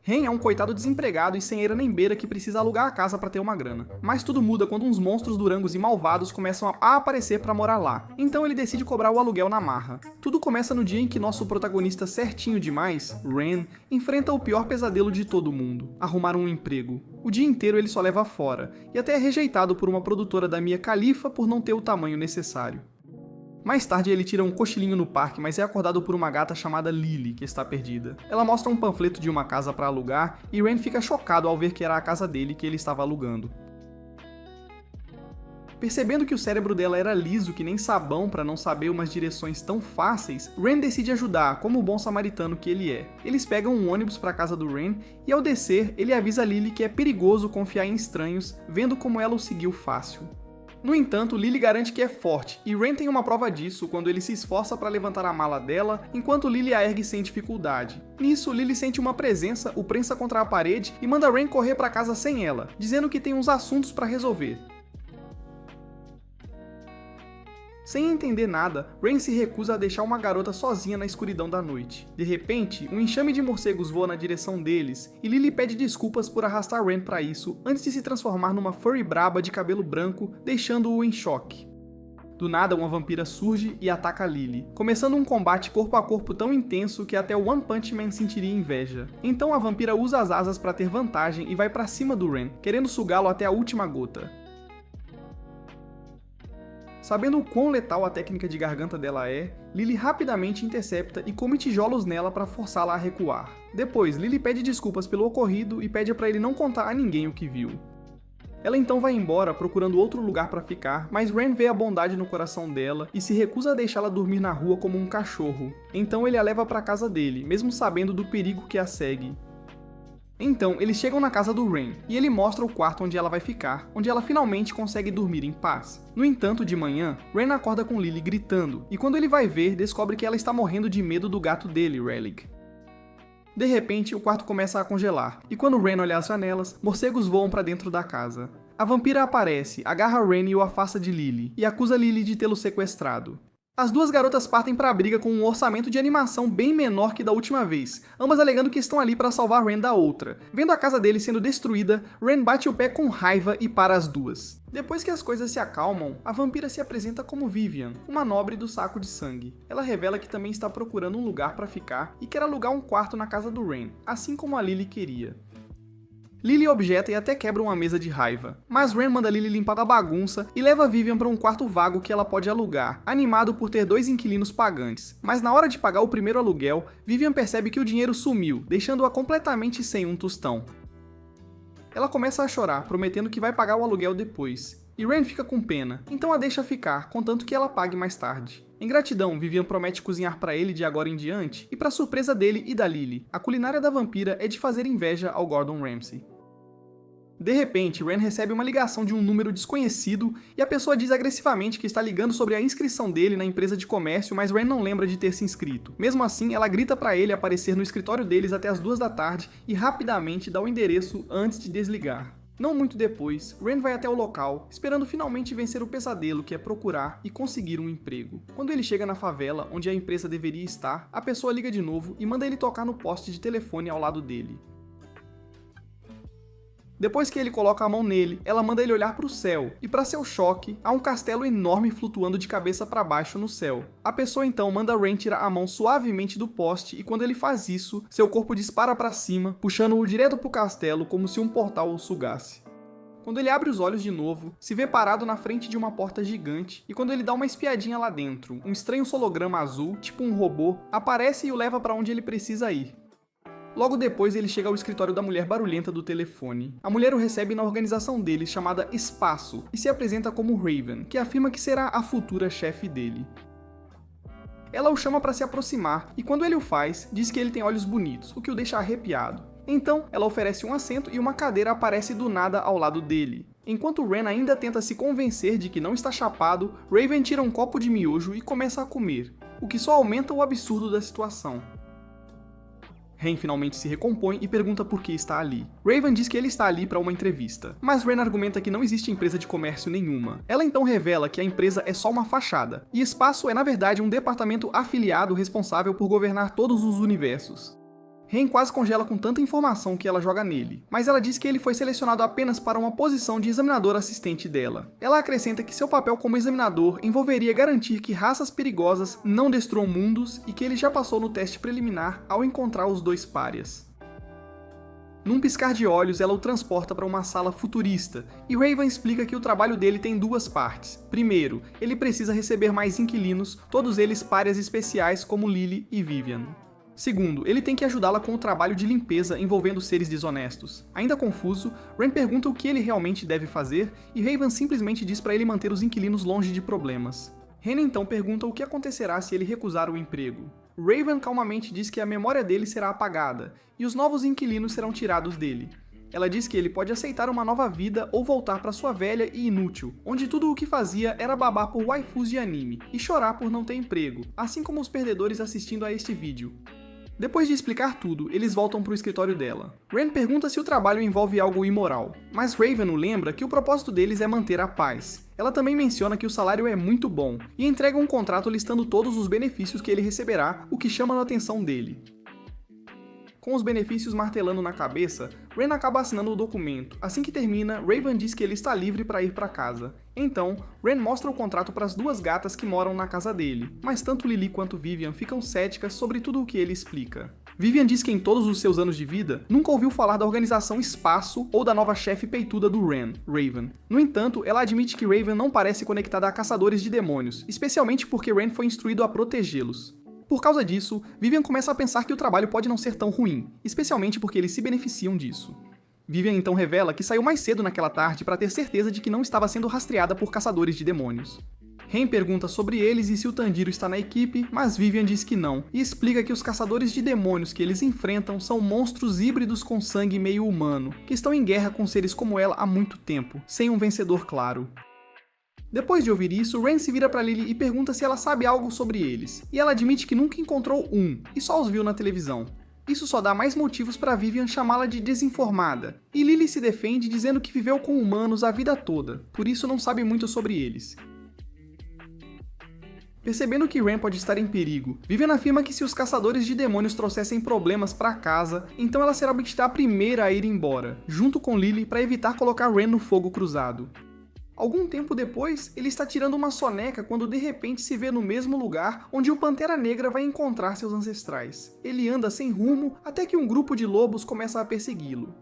Ren é um coitado desempregado e sem eira nem beira que precisa alugar a casa para ter uma grana. Mas tudo muda quando uns monstros durangos e malvados começam a aparecer para morar lá. Então ele decide cobrar o aluguel na marra. Tudo começa no dia em que nosso protagonista certinho demais, Ren, enfrenta o pior pesadelo de todo mundo: arrumar um emprego. O dia inteiro ele só leva fora, e até é rejeitado por uma produtora da Mia Khalifa por não ter o tamanho necessário. Mais tarde ele tira um cochilinho no parque, mas é acordado por uma gata chamada Lily, que está perdida. Ela mostra um panfleto de uma casa para alugar, e Ren fica chocado ao ver que era a casa dele que ele estava alugando. Percebendo que o cérebro dela era liso que nem sabão para não saber umas direções tão fáceis, Ren decide ajudar, como o bom samaritano que ele é. Eles pegam um ônibus para a casa do Ren, e ao descer, ele avisa Lily que é perigoso confiar em estranhos, vendo como ela o seguiu fácil. No entanto, Lily garante que é forte, e Ren tem uma prova disso quando ele se esforça para levantar a mala dela, enquanto Lily a ergue sem dificuldade. Nisso, Lily sente uma presença, o prensa contra a parede e manda Ren correr para casa sem ela, dizendo que tem uns assuntos para resolver. Sem entender nada, Ren se recusa a deixar uma garota sozinha na escuridão da noite. De repente, um enxame de morcegos voa na direção deles, e Lily pede desculpas por arrastar Ren para isso, antes de se transformar numa furry braba de cabelo branco, deixando-o em choque. Do nada, uma vampira surge e ataca Lily, começando um combate corpo a corpo tão intenso que até o One Punch Man sentiria inveja. Então a vampira usa as asas para ter vantagem e vai para cima do Ren, querendo sugá-lo até a última gota. Sabendo o quão letal a técnica de garganta dela é, Lily rapidamente intercepta e come tijolos nela para forçá-la a recuar. Depois, Lily pede desculpas pelo ocorrido e pede para ele não contar a ninguém o que viu. Ela então vai embora procurando outro lugar para ficar, mas Ren vê a bondade no coração dela e se recusa a deixá-la dormir na rua como um cachorro. Então ele a leva para a casa dele, mesmo sabendo do perigo que a segue. Então, eles chegam na casa do Ren, e ele mostra o quarto onde ela vai ficar, onde ela finalmente consegue dormir em paz. No entanto, de manhã, Ren acorda com Lily gritando, e quando ele vai ver, descobre que ela está morrendo de medo do gato dele, Relic. De repente, o quarto começa a congelar, e quando Ren olha as janelas, morcegos voam para dentro da casa. A vampira aparece, agarra Ren e o afasta de Lily, e acusa Lily de tê-lo sequestrado. As duas garotas partem para a briga com um orçamento de animação bem menor que da última vez, ambas alegando que estão ali para salvar Ren da outra. Vendo a casa dele sendo destruída, Ren bate o pé com raiva e para as duas. Depois que as coisas se acalmam, a vampira se apresenta como Vivian, uma nobre do saco de sangue. Ela revela que também está procurando um lugar para ficar e quer alugar um quarto na casa do Ren, assim como a Lily queria. Lily objeta e até quebra uma mesa de raiva, mas Ren manda Lily limpar da bagunça e leva Vivian para um quarto vago que ela pode alugar, animado por ter 2 inquilinos pagantes. Mas na hora de pagar o primeiro aluguel, Vivian percebe que o dinheiro sumiu, deixando-a completamente sem um tostão. Ela começa a chorar, prometendo que vai pagar o aluguel depois, e Ren fica com pena, então a deixa ficar, contanto que ela pague mais tarde. Em gratidão, Vivian promete cozinhar para ele de agora em diante, e para surpresa dele e da Lily, a culinária da vampira é de fazer inveja ao Gordon Ramsay. De repente, Ren recebe uma ligação de um número desconhecido e a pessoa diz agressivamente que está ligando sobre a inscrição dele na empresa de comércio, mas Ren não lembra de ter se inscrito. Mesmo assim, ela grita para ele aparecer no escritório deles até as 2 da tarde e rapidamente dá o endereço antes de desligar. Não muito depois, Ren vai até o local, esperando finalmente vencer o pesadelo que é procurar e conseguir um emprego. Quando ele chega na favela, onde a empresa deveria estar, a pessoa liga de novo e manda ele tocar no poste de telefone ao lado dele. Depois que ele coloca a mão nele, ela manda ele olhar para o céu, e para seu choque, há um castelo enorme flutuando de cabeça para baixo no céu. A pessoa então manda Ren tirar a mão suavemente do poste, e quando ele faz isso, seu corpo dispara para cima, puxando-o direto para o castelo como se um portal o sugasse. Quando ele abre os olhos de novo, se vê parado na frente de uma porta gigante, e quando ele dá uma espiadinha lá dentro, um estranho holograma azul, tipo um robô, aparece e o leva para onde ele precisa ir. Logo depois, ele chega ao escritório da mulher barulhenta do telefone. A mulher o recebe na organização dele, chamada Espaço, e se apresenta como Raven, que afirma que será a futura chefe dele. Ela o chama para se aproximar, e quando ele o faz, diz que ele tem olhos bonitos, o que o deixa arrepiado. Então, ela oferece um assento e uma cadeira aparece do nada ao lado dele. Enquanto Ren ainda tenta se convencer de que não está chapado, Raven tira um copo de miojo e começa a comer, o que só aumenta o absurdo da situação. Ren finalmente se recompõe e pergunta por que está ali. Raven diz que ele está ali para uma entrevista, mas Ren argumenta que não existe empresa de comércio nenhuma. Ela então revela que a empresa é só uma fachada, e Espaço é na verdade um departamento afiliado responsável por governar todos os universos. Ren quase congela com tanta informação que ela joga nele, mas ela diz que ele foi selecionado apenas para uma posição de examinador assistente dela. Ela acrescenta que seu papel como examinador envolveria garantir que raças perigosas não destruam mundos e que ele já passou no teste preliminar ao encontrar os dois párias. Num piscar de olhos, ela o transporta para uma sala futurista, e Raven explica que o trabalho dele tem duas partes. Primeiro, ele precisa receber mais inquilinos, todos eles párias especiais como Lily e Vivian. Segundo, ele tem que ajudá-la com o trabalho de limpeza envolvendo seres desonestos. Ainda confuso, Ren pergunta o que ele realmente deve fazer, e Raven simplesmente diz para ele manter os inquilinos longe de problemas. Ren então pergunta o que acontecerá se ele recusar o emprego. Raven calmamente diz que a memória dele será apagada, e os novos inquilinos serão tirados dele. Ela diz que ele pode aceitar uma nova vida ou voltar para sua velha e inútil, onde tudo o que fazia era babar por waifus de anime, e chorar por não ter emprego, assim como os perdedores assistindo a este vídeo. Depois de explicar tudo, eles voltam para o escritório dela. Ren pergunta se o trabalho envolve algo imoral, mas Raven o lembra que o propósito deles é manter a paz. Ela também menciona que o salário é muito bom, e entrega um contrato listando todos os benefícios que ele receberá, o que chama a atenção dele. Com os benefícios martelando na cabeça, Ren acaba assinando o documento. Assim que termina, Raven diz que ele está livre para ir para casa. Então, Ren mostra o contrato para as duas gatas que moram na casa dele, mas tanto Lily quanto Vivian ficam céticas sobre tudo o que ele explica. Vivian diz que em todos os seus anos de vida, nunca ouviu falar da organização Espaço ou da nova chefe peituda do Ren, Raven. No entanto, ela admite que Raven não parece conectada a caçadores de demônios, especialmente porque Ren foi instruído a protegê-los. Por causa disso, Vivian começa a pensar que o trabalho pode não ser tão ruim, especialmente porque eles se beneficiam disso. Vivian então revela que saiu mais cedo naquela tarde para ter certeza de que não estava sendo rastreada por caçadores de demônios. Ren pergunta sobre eles e se o Tanjiro está na equipe, mas Vivian diz que não, e explica que os caçadores de demônios que eles enfrentam são monstros híbridos com sangue meio humano, que estão em guerra com seres como ela há muito tempo, sem um vencedor claro. Depois de ouvir isso, Ren se vira para Lily e pergunta se ela sabe algo sobre eles, e ela admite que nunca encontrou um, e só os viu na televisão. Isso só dá mais motivos para Vivian chamá-la de desinformada, e Lily se defende dizendo que viveu com humanos a vida toda, por isso não sabe muito sobre eles. Percebendo que Ren pode estar em perigo, Vivian afirma que se os caçadores de demônios trouxessem problemas para casa, então ela será obtida a primeira a ir embora, junto com Lily para evitar colocar Ren no fogo cruzado. Algum tempo depois, ele está tirando uma soneca quando de repente se vê no mesmo lugar onde o Pantera Negra vai encontrar seus ancestrais. Ele anda sem rumo até que um grupo de lobos começa a persegui-lo.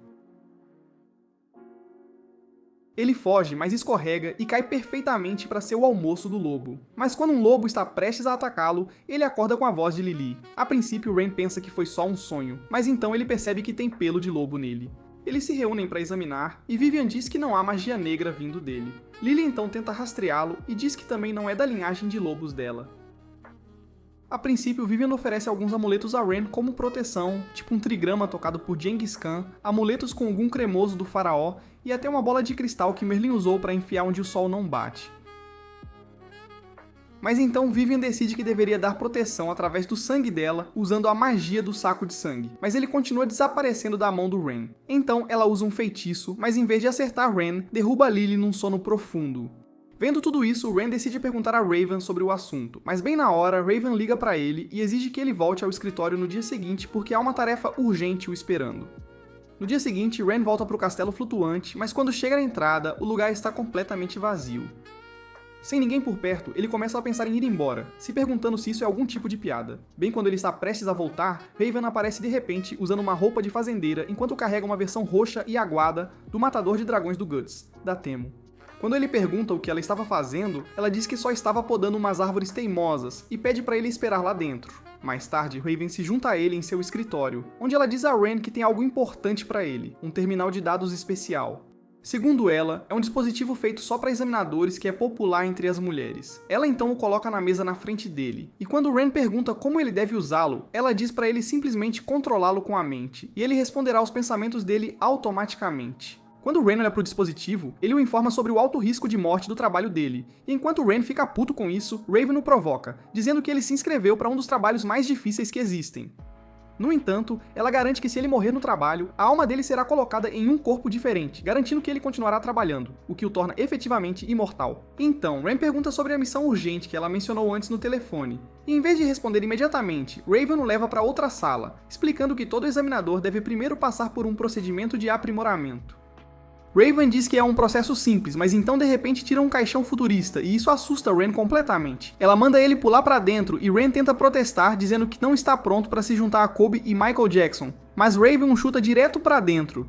Ele foge, mas escorrega e cai perfeitamente para ser o almoço do lobo. Mas quando um lobo está prestes a atacá-lo, ele acorda com a voz de Lily. A princípio, Ren pensa que foi só um sonho, mas então ele percebe que tem pelo de lobo nele. Eles se reúnem para examinar, e Vivian diz que não há magia negra vindo dele. Lily então tenta rastreá-lo e diz que também não é da linhagem de lobos dela. A princípio, Vivian oferece alguns amuletos a Ren como proteção, tipo um trigrama tocado por Genghis Khan, amuletos com algum cremoso do faraó e até uma bola de cristal que Merlin usou para enfiar onde o sol não bate. Mas então Vivian decide que deveria dar proteção através do sangue dela, usando a magia do saco de sangue, mas ele continua desaparecendo da mão do Ren. Então ela usa um feitiço, mas em vez de acertar Ren, derruba Lily num sono profundo. Vendo tudo isso, Ren decide perguntar a Raven sobre o assunto, mas bem na hora, Raven liga para ele e exige que ele volte ao escritório no dia seguinte porque há uma tarefa urgente o esperando. No dia seguinte, Ren volta para o castelo flutuante, mas quando chega na entrada, o lugar está completamente vazio. Sem ninguém por perto, ele começa a pensar em ir embora, se perguntando se isso é algum tipo de piada. Bem quando ele está prestes a voltar, Raven aparece de repente usando uma roupa de fazendeira enquanto carrega uma versão roxa e aguada do matador de dragões do Guts, da Temo. Quando ele pergunta o que ela estava fazendo, ela diz que só estava podando umas árvores teimosas e pede para ele esperar lá dentro. Mais tarde, Raven se junta a ele em seu escritório, onde ela diz a Ren que tem algo importante para ele, um terminal de dados especial. Segundo ela, é um dispositivo feito só para examinadores que é popular entre as mulheres. Ela então o coloca na mesa na frente dele, e quando Ren pergunta como ele deve usá-lo, ela diz para ele simplesmente controlá-lo com a mente, e ele responderá aos pensamentos dele automaticamente. Quando Ren olha para o dispositivo, ele o informa sobre o alto risco de morte do trabalho dele, e enquanto Ren fica puto com isso, Raven o provoca, dizendo que ele se inscreveu para um dos trabalhos mais difíceis que existem. No entanto, ela garante que se ele morrer no trabalho, a alma dele será colocada em um corpo diferente, garantindo que ele continuará trabalhando, o que o torna efetivamente imortal. Então, Ren pergunta sobre a missão urgente que ela mencionou antes no telefone, e em vez de responder imediatamente, Raven o leva para outra sala, explicando que todo examinador deve primeiro passar por um procedimento de aprimoramento. Raven diz que é um processo simples, mas então de repente tira um caixão futurista, e isso assusta Ren completamente. Ela manda ele pular pra dentro, e Ren tenta protestar, dizendo que não está pronto para se juntar a Kobe e Michael Jackson, mas Raven o chuta direto pra dentro.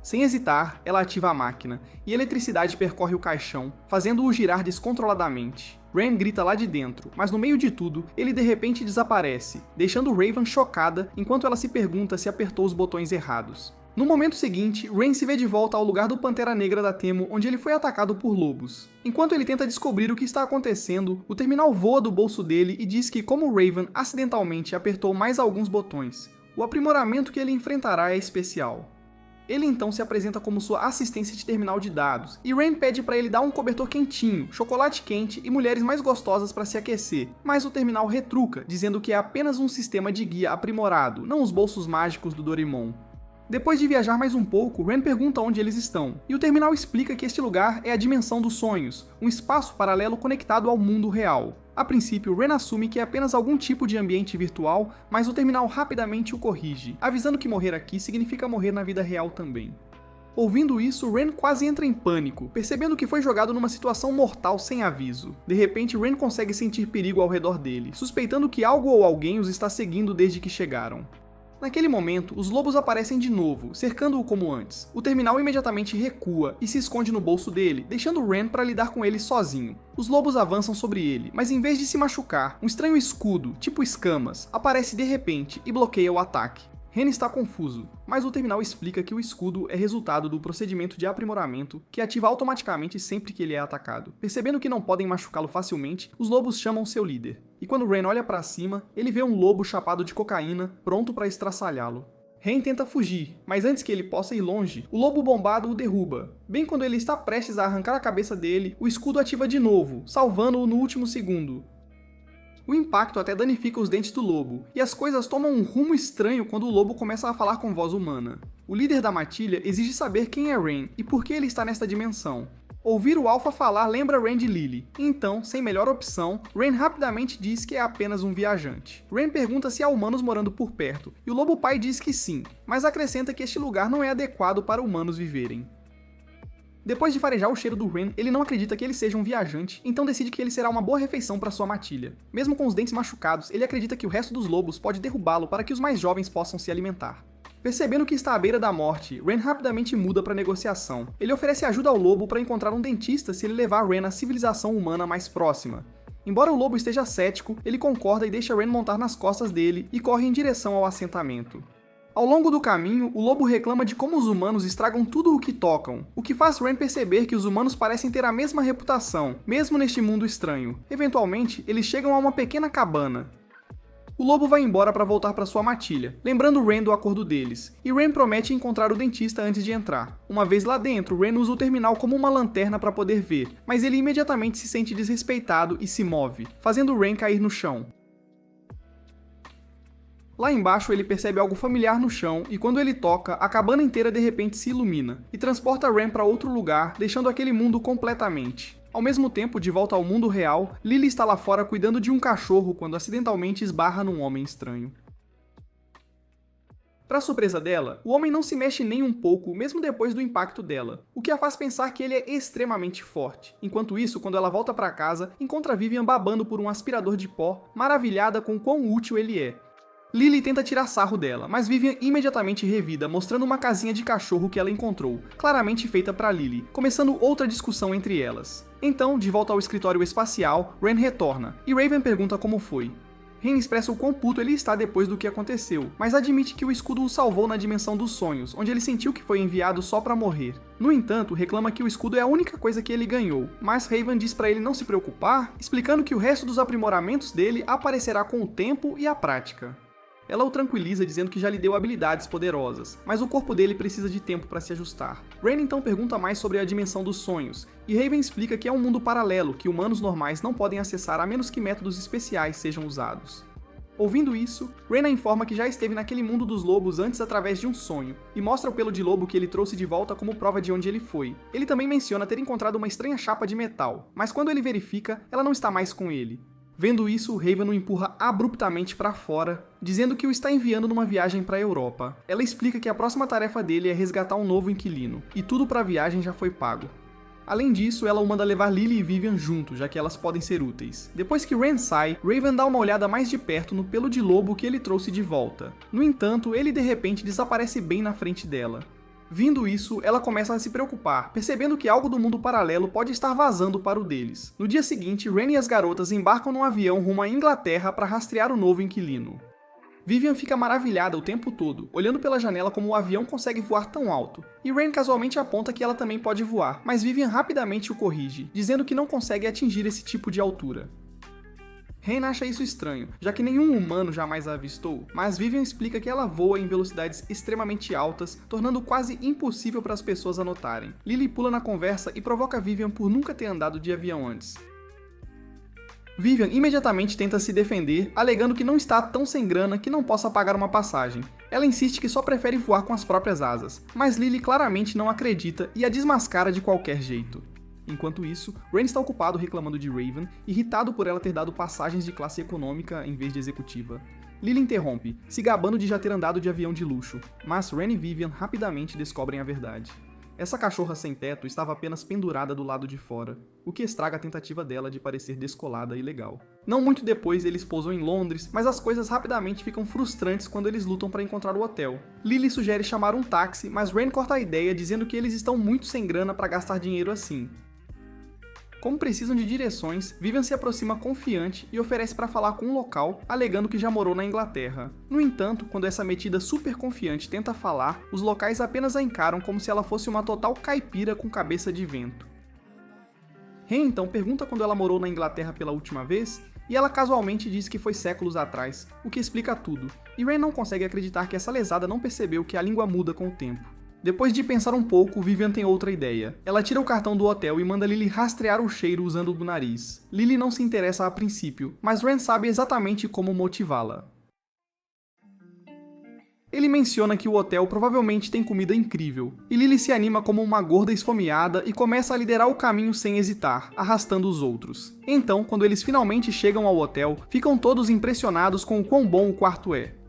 Sem hesitar, ela ativa a máquina, e a eletricidade percorre o caixão, fazendo-o girar descontroladamente. Ren grita lá de dentro, mas no meio de tudo, ele de repente desaparece, deixando Raven chocada enquanto ela se pergunta se apertou os botões errados. No momento seguinte, Ren se vê de volta ao lugar do Pantera Negra da Temo, onde ele foi atacado por lobos. Enquanto ele tenta descobrir o que está acontecendo, o terminal voa do bolso dele e diz que, como Raven acidentalmente apertou mais alguns botões, o aprimoramento que ele enfrentará é especial. Ele então se apresenta como sua assistência de terminal de dados, e Ren pede para ele dar um cobertor quentinho, chocolate quente e mulheres mais gostosas para se aquecer, mas o terminal retruca, dizendo que é apenas um sistema de guia aprimorado, não os bolsos mágicos do Doraemon. Depois de viajar mais um pouco, Ren pergunta onde eles estão, e o terminal explica que este lugar é a Dimensão dos Sonhos, um espaço paralelo conectado ao mundo real. A princípio, Ren assume que é apenas algum tipo de ambiente virtual, mas o terminal rapidamente o corrige, avisando que morrer aqui significa morrer na vida real também. Ouvindo isso, Ren quase entra em pânico, percebendo que foi jogado numa situação mortal sem aviso. De repente, Ren consegue sentir perigo ao redor dele, suspeitando que algo ou alguém os está seguindo desde que chegaram. Naquele momento, os lobos aparecem de novo, cercando-o como antes. O terminal imediatamente recua e se esconde no bolso dele, deixando Ren para lidar com ele sozinho. Os lobos avançam sobre ele, mas em vez de se machucar, um estranho escudo, tipo escamas, aparece de repente e bloqueia o ataque. Ren está confuso, mas o terminal explica que o escudo é resultado do procedimento de aprimoramento que ativa automaticamente sempre que ele é atacado. Percebendo que não podem machucá-lo facilmente, os lobos chamam seu líder. E quando Ren olha para cima, ele vê um lobo chapado de cocaína, pronto para estraçalhá-lo. Ren tenta fugir, mas antes que ele possa ir longe, o lobo bombado o derruba. Bem quando ele está prestes a arrancar a cabeça dele, o escudo ativa de novo, salvando-o no último segundo. O impacto até danifica os dentes do lobo, e as coisas tomam um rumo estranho quando o lobo começa a falar com voz humana. O líder da matilha exige saber quem é Ren e por que ele está nesta dimensão. Ouvir o Alpha falar lembra Ren de Lily, então, sem melhor opção, Ren rapidamente diz que é apenas um viajante. Ren pergunta se há humanos morando por perto, e o lobo pai diz que sim, mas acrescenta que este lugar não é adequado para humanos viverem. Depois de farejar o cheiro do Ren, ele não acredita que ele seja um viajante, então decide que ele será uma boa refeição para sua matilha. Mesmo com os dentes machucados, ele acredita que o resto dos lobos pode derrubá-lo para que os mais jovens possam se alimentar. Percebendo que está à beira da morte, Ren rapidamente muda para negociação. Ele oferece ajuda ao lobo para encontrar um dentista se ele levar Ren à civilização humana mais próxima. Embora o lobo esteja cético, ele concorda e deixa Ren montar nas costas dele e corre em direção ao assentamento. Ao longo do caminho, o lobo reclama de como os humanos estragam tudo o que tocam, o que faz Ren perceber que os humanos parecem ter a mesma reputação, mesmo neste mundo estranho. Eventualmente, eles chegam a uma pequena cabana. O lobo vai embora para voltar para sua matilha, lembrando Ren do acordo deles, e Ren promete encontrar o dentista antes de entrar. Uma vez lá dentro, Ren usa o terminal como uma lanterna para poder ver, mas ele imediatamente se sente desrespeitado e se move, fazendo Ren cair no chão. Lá embaixo ele percebe algo familiar no chão e quando ele toca, a cabana inteira de repente se ilumina e transporta Ren para outro lugar, deixando aquele mundo completamente. Ao mesmo tempo, de volta ao mundo real, Lily está lá fora cuidando de um cachorro quando acidentalmente esbarra num homem estranho. Para surpresa dela, o homem não se mexe nem um pouco, mesmo depois do impacto dela, o que a faz pensar que ele é extremamente forte. Enquanto isso, quando ela volta para casa, encontra Vivian babando por um aspirador de pó, maravilhada com quão útil ele é. Lily tenta tirar sarro dela, mas Vivian imediatamente revida, mostrando uma casinha de cachorro que ela encontrou, claramente feita para Lily, começando outra discussão entre elas. Então, de volta ao escritório espacial, Ren retorna, e Raven pergunta como foi. Ren expressa o quão puto ele está depois do que aconteceu, mas admite que o escudo o salvou na dimensão dos sonhos, onde ele sentiu que foi enviado só para morrer. No entanto, reclama que o escudo é a única coisa que ele ganhou, mas Raven diz para ele não se preocupar, explicando que o resto dos aprimoramentos dele aparecerá com o tempo e a prática. Ela o tranquiliza dizendo que já lhe deu habilidades poderosas, mas o corpo dele precisa de tempo para se ajustar. Ren então pergunta mais sobre a dimensão dos sonhos, e Raven explica que é um mundo paralelo que humanos normais não podem acessar a menos que métodos especiais sejam usados. Ouvindo isso, Ren a informa que já esteve naquele mundo dos lobos antes através de um sonho, e mostra o pelo de lobo que ele trouxe de volta como prova de onde ele foi. Ele também menciona ter encontrado uma estranha chapa de metal, mas quando ele verifica, ela não está mais com ele. Vendo isso, Raven o empurra abruptamente para fora, dizendo que o está enviando numa viagem para a Europa. Ela explica que a próxima tarefa dele é resgatar um novo inquilino, e tudo para a viagem já foi pago. Além disso, ela o manda levar Lily e Vivian junto, já que elas podem ser úteis. Depois que Ren sai, Raven dá uma olhada mais de perto no pelo de lobo que ele trouxe de volta. No entanto, ele de repente desaparece bem na frente dela. Vindo isso, ela começa a se preocupar, percebendo que algo do mundo paralelo pode estar vazando para o deles. No dia seguinte, Ren e as garotas embarcam num avião rumo à Inglaterra para rastrear o novo inquilino. Vivian fica maravilhada o tempo todo, olhando pela janela como o avião consegue voar tão alto, e Ren casualmente aponta que ela também pode voar, mas Vivian rapidamente o corrige, dizendo que não consegue atingir esse tipo de altura. Ren acha isso estranho, já que nenhum humano jamais a avistou, mas Vivian explica que ela voa em velocidades extremamente altas, tornando quase impossível para as pessoas a notarem. Lily pula na conversa e provoca Vivian por nunca ter andado de avião antes. Vivian imediatamente tenta se defender, alegando que não está tão sem grana que não possa pagar uma passagem. Ela insiste que só prefere voar com as próprias asas, mas Lily claramente não acredita e a desmascara de qualquer jeito. Enquanto isso, Ren está ocupado reclamando de Raven, irritado por ela ter dado passagens de classe econômica em vez de executiva. Lily interrompe, se gabando de já ter andado de avião de luxo, mas Ren e Vivian rapidamente descobrem a verdade. Essa cachorra sem teto estava apenas pendurada do lado de fora, o que estraga a tentativa dela de parecer descolada e legal. Não muito depois eles pousam em Londres, mas as coisas rapidamente ficam frustrantes quando eles lutam para encontrar o hotel. Lily sugere chamar um táxi, mas Ren corta a ideia dizendo que eles estão muito sem grana para gastar dinheiro assim. Como precisam de direções, Vivian se aproxima confiante e oferece para falar com um local, alegando que já morou na Inglaterra. No entanto, quando essa metida super confiante tenta falar, os locais apenas a encaram como se ela fosse uma total caipira com cabeça de vento. Ren então pergunta quando ela morou na Inglaterra pela última vez, e ela casualmente diz que foi séculos atrás, o que explica tudo, e Ren não consegue acreditar que essa lesada não percebeu que a língua muda com o tempo. Depois de pensar um pouco, Vivian tem outra ideia. Ela tira o cartão do hotel e manda Lily rastrear o cheiro usando o do nariz. Lily não se interessa a princípio, mas Ren sabe exatamente como motivá-la. Ele menciona que o hotel provavelmente tem comida incrível, e Lily se anima como uma gorda esfomeada e começa a liderar o caminho sem hesitar, arrastando os outros. Então, quando eles finalmente chegam ao hotel, ficam todos impressionados com o quão bom o quarto é.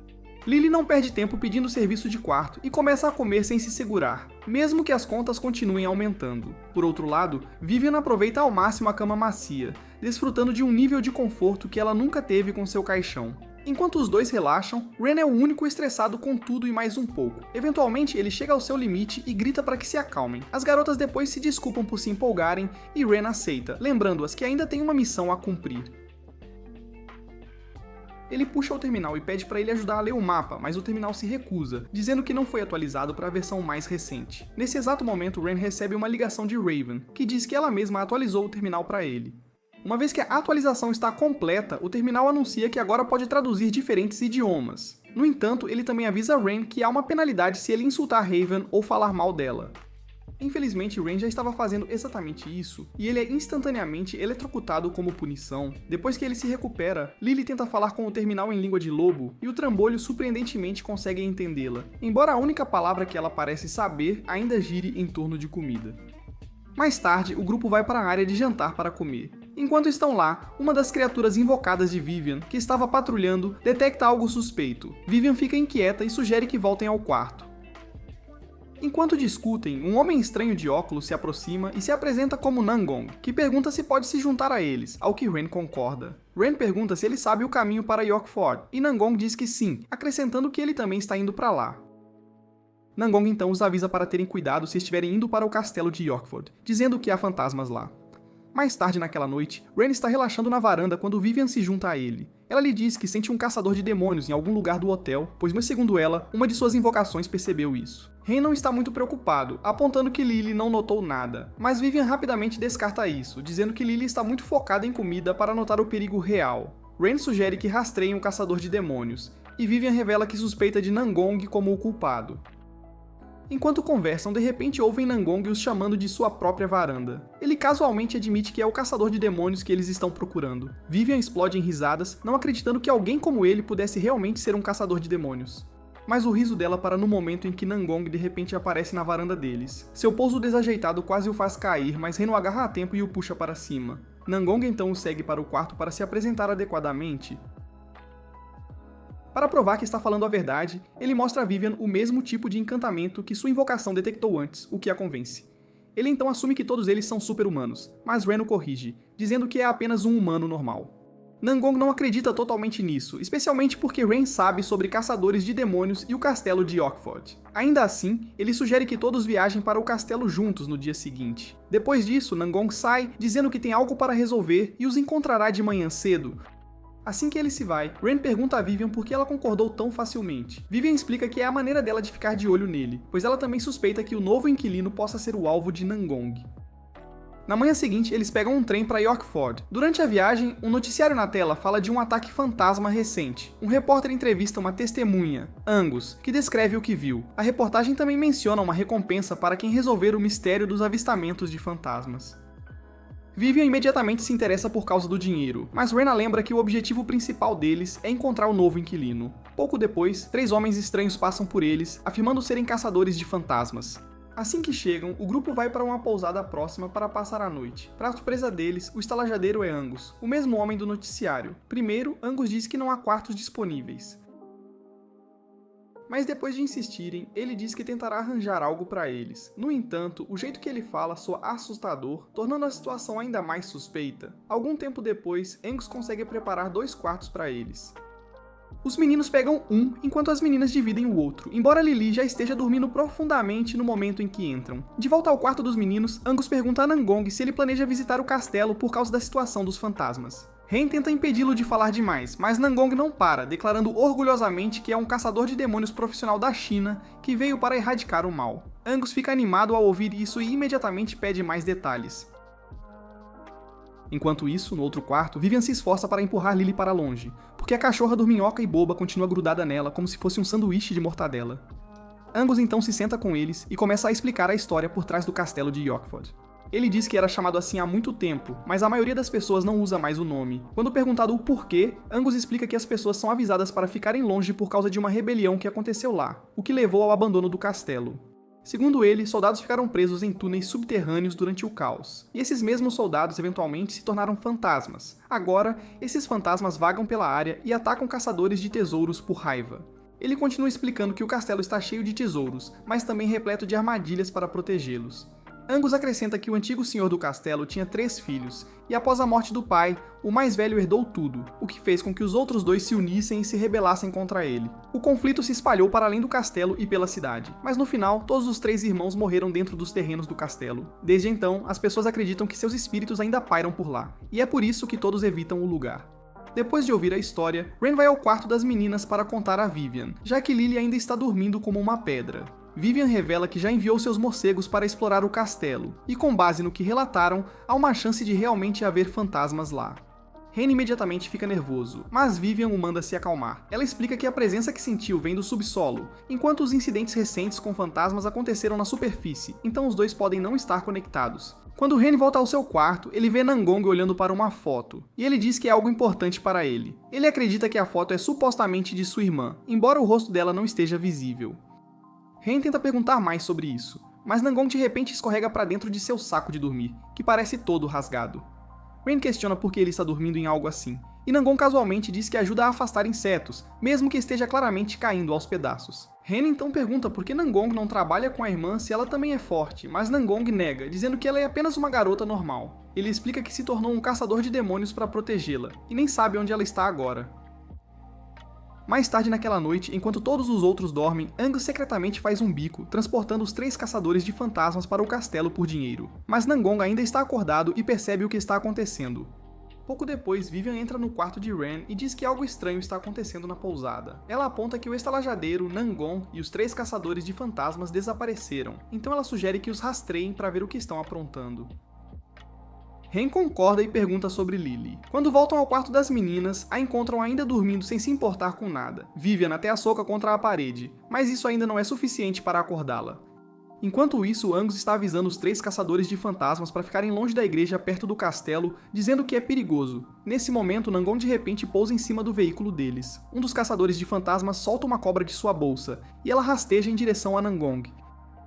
Lily não perde tempo pedindo serviço de quarto e começa a comer sem se segurar, mesmo que as contas continuem aumentando. Por outro lado, Vivian aproveita ao máximo a cama macia, desfrutando de um nível de conforto que ela nunca teve com seu caixão. Enquanto os dois relaxam, Ren é o único estressado com tudo e mais um pouco. Eventualmente, ele chega ao seu limite e grita para que se acalmem. As garotas depois se desculpam por se empolgarem e Ren aceita, lembrando-as que ainda tem uma missão a cumprir. Ele puxa o terminal e pede para ele ajudar a ler o mapa, mas o terminal se recusa, dizendo que não foi atualizado para a versão mais recente. Nesse exato momento, Ren recebe uma ligação de Raven, que diz que ela mesma atualizou o terminal para ele. Uma vez que a atualização está completa, o terminal anuncia que agora pode traduzir diferentes idiomas. No entanto, ele também avisa Ren que há uma penalidade se ele insultar Raven ou falar mal dela. Infelizmente, Ren já estava fazendo exatamente isso, e ele é instantaneamente eletrocutado como punição. Depois que ele se recupera, Lily tenta falar com o terminal em língua de lobo, e o trambolho surpreendentemente consegue entendê-la, embora a única palavra que ela parece saber ainda gire em torno de comida. Mais tarde, o grupo vai para a área de jantar para comer. Enquanto estão lá, uma das criaturas invocadas de Vivian, que estava patrulhando, detecta algo suspeito. Vivian fica inquieta e sugere que voltem ao quarto. Enquanto discutem, um homem estranho de óculos se aproxima e se apresenta como Nangong, que pergunta se pode se juntar a eles, ao que Ren concorda. Ren pergunta se ele sabe o caminho para Yorkford, e Nangong diz que sim, acrescentando que ele também está indo para lá. Nangong então os avisa para terem cuidado se estiverem indo para o castelo de Yorkford, dizendo que há fantasmas lá. Mais tarde naquela noite, Ren está relaxando na varanda quando Vivian se junta a ele. Ela lhe diz que sente um caçador de demônios em algum lugar do hotel, pois, segundo ela, uma de suas invocações percebeu isso. Ren não está muito preocupado, apontando que Lily não notou nada, mas Vivian rapidamente descarta isso, dizendo que Lily está muito focada em comida para notar o perigo real. Ren sugere que rastreiem o caçador de demônios, e Vivian revela que suspeita de Nangong como o culpado. Enquanto conversam, de repente ouvem Nangong os chamando de sua própria varanda. Ele casualmente admite que é o caçador de demônios que eles estão procurando. Vivian explode em risadas, não acreditando que alguém como ele pudesse realmente ser um caçador de demônios. Mas o riso dela para no momento em que Nangong de repente aparece na varanda deles. Seu pouso desajeitado quase o faz cair, mas Ren o agarra a tempo e o puxa para cima. Nangong então o segue para o quarto para se apresentar adequadamente. Para provar que está falando a verdade, ele mostra a Vivian o mesmo tipo de encantamento que sua invocação detectou antes, o que a convence. Ele então assume que todos eles são super-humanos, mas Ren o corrige, dizendo que é apenas um humano normal. Nangong não acredita totalmente nisso, especialmente porque Ren sabe sobre caçadores de demônios e o castelo de Yorkford. Ainda assim, ele sugere que todos viajem para o castelo juntos no dia seguinte. Depois disso, Nangong sai, dizendo que tem algo para resolver e os encontrará de manhã cedo. Assim que ele se vai, Ren pergunta a Vivian por que ela concordou tão facilmente. Vivian explica que é a maneira dela de ficar de olho nele, pois ela também suspeita que o novo inquilino possa ser o alvo de Nangong. Na manhã seguinte, eles pegam um trem para Yorkford. Durante a viagem, um noticiário na tela fala de um ataque fantasma recente. Um repórter entrevista uma testemunha, Angus, que descreve o que viu. A reportagem também menciona uma recompensa para quem resolver o mistério dos avistamentos de fantasmas. Vivian imediatamente se interessa por causa do dinheiro, mas Rena lembra que o objetivo principal deles é encontrar o novo inquilino. Pouco depois, 3 homens estranhos passam por eles, afirmando serem caçadores de fantasmas. Assim que chegam, o grupo vai para uma pousada próxima para passar a noite. Para surpresa deles, o estalajadeiro é Angus, o mesmo homem do noticiário. Primeiro, Angus diz que não há quartos disponíveis. Mas depois de insistirem, ele diz que tentará arranjar algo para eles. No entanto, o jeito que ele fala soa assustador, tornando a situação ainda mais suspeita. Algum tempo depois, Angus consegue preparar 2 quartos para eles. Os meninos pegam um, enquanto as meninas dividem o outro, embora Lily já esteja dormindo profundamente no momento em que entram. De volta ao quarto dos meninos, Angus pergunta a Nangong se ele planeja visitar o castelo por causa da situação dos fantasmas. Ren tenta impedi-lo de falar demais, mas Nangong não para, declarando orgulhosamente que é um caçador de demônios profissional da China que veio para erradicar o mal. Angus fica animado ao ouvir isso e imediatamente pede mais detalhes. Enquanto isso, no outro quarto, Vivian se esforça para empurrar Lily para longe, porque a cachorra dorminhoca e boba continua grudada nela como se fosse um sanduíche de mortadela. Angus então se senta com eles e começa a explicar a história por trás do castelo de Yorkford. Ele diz que era chamado assim há muito tempo, mas a maioria das pessoas não usa mais o nome. Quando perguntado o porquê, Angus explica que as pessoas são avisadas para ficarem longe por causa de uma rebelião que aconteceu lá, o que levou ao abandono do castelo. Segundo ele, soldados ficaram presos em túneis subterrâneos durante o caos, e esses mesmos soldados eventualmente se tornaram fantasmas. Agora, esses fantasmas vagam pela área e atacam caçadores de tesouros por raiva. Ele continua explicando que o castelo está cheio de tesouros, mas também repleto de armadilhas para protegê-los. Angus acrescenta que o antigo senhor do castelo tinha 3 filhos, e após a morte do pai, o mais velho herdou tudo, o que fez com que os outros 2 se unissem e se rebelassem contra ele. O conflito se espalhou para além do castelo e pela cidade, mas no final, todos os 3 irmãos morreram dentro dos terrenos do castelo. Desde então, as pessoas acreditam que seus espíritos ainda pairam por lá, e é por isso que todos evitam o lugar. Depois de ouvir a história, Ren vai ao quarto das meninas para contar a Vivian, já que Lily ainda está dormindo como uma pedra. Vivian revela que já enviou seus morcegos para explorar o castelo, e com base no que relataram, há uma chance de realmente haver fantasmas lá. Ren imediatamente fica nervoso, mas Vivian o manda se acalmar. Ela explica que a presença que sentiu vem do subsolo, enquanto os incidentes recentes com fantasmas aconteceram na superfície, então os 2 podem não estar conectados. Quando Ren volta ao seu quarto, ele vê Nangong olhando para uma foto, e ele diz que é algo importante para ele. Ele acredita que a foto é supostamente de sua irmã, embora o rosto dela não esteja visível. Ren tenta perguntar mais sobre isso, mas Nangong de repente escorrega para dentro de seu saco de dormir, que parece todo rasgado. Ren questiona por que ele está dormindo em algo assim, e Nangong casualmente diz que ajuda a afastar insetos, mesmo que esteja claramente caindo aos pedaços. Ren então pergunta por que Nangong não trabalha com a irmã se ela também é forte, mas Nangong nega, dizendo que ela é apenas uma garota normal. Ele explica que se tornou um caçador de demônios para protegê-la, e nem sabe onde ela está agora. Mais tarde naquela noite, enquanto todos os outros dormem, Angus secretamente faz um bico, transportando os 3 caçadores de fantasmas para o castelo por dinheiro. Mas Nangong ainda está acordado e percebe o que está acontecendo. Pouco depois, Vivian entra no quarto de Ren e diz que algo estranho está acontecendo na pousada. Ela aponta que o estalajadeiro, Nangong e os 3 caçadores de fantasmas desapareceram, então ela sugere que os rastreiem para ver o que estão aprontando. Ren concorda e pergunta sobre Lily. Quando voltam ao quarto das meninas, a encontram ainda dormindo sem se importar com nada. Vivian até a soca contra a parede, mas isso ainda não é suficiente para acordá-la. Enquanto isso, Angus está avisando os 3 caçadores de fantasmas para ficarem longe da igreja perto do castelo, dizendo que é perigoso. Nesse momento, Nangong de repente pousa em cima do veículo deles. Um dos caçadores de fantasmas solta uma cobra de sua bolsa, e ela rasteja em direção a Nangong.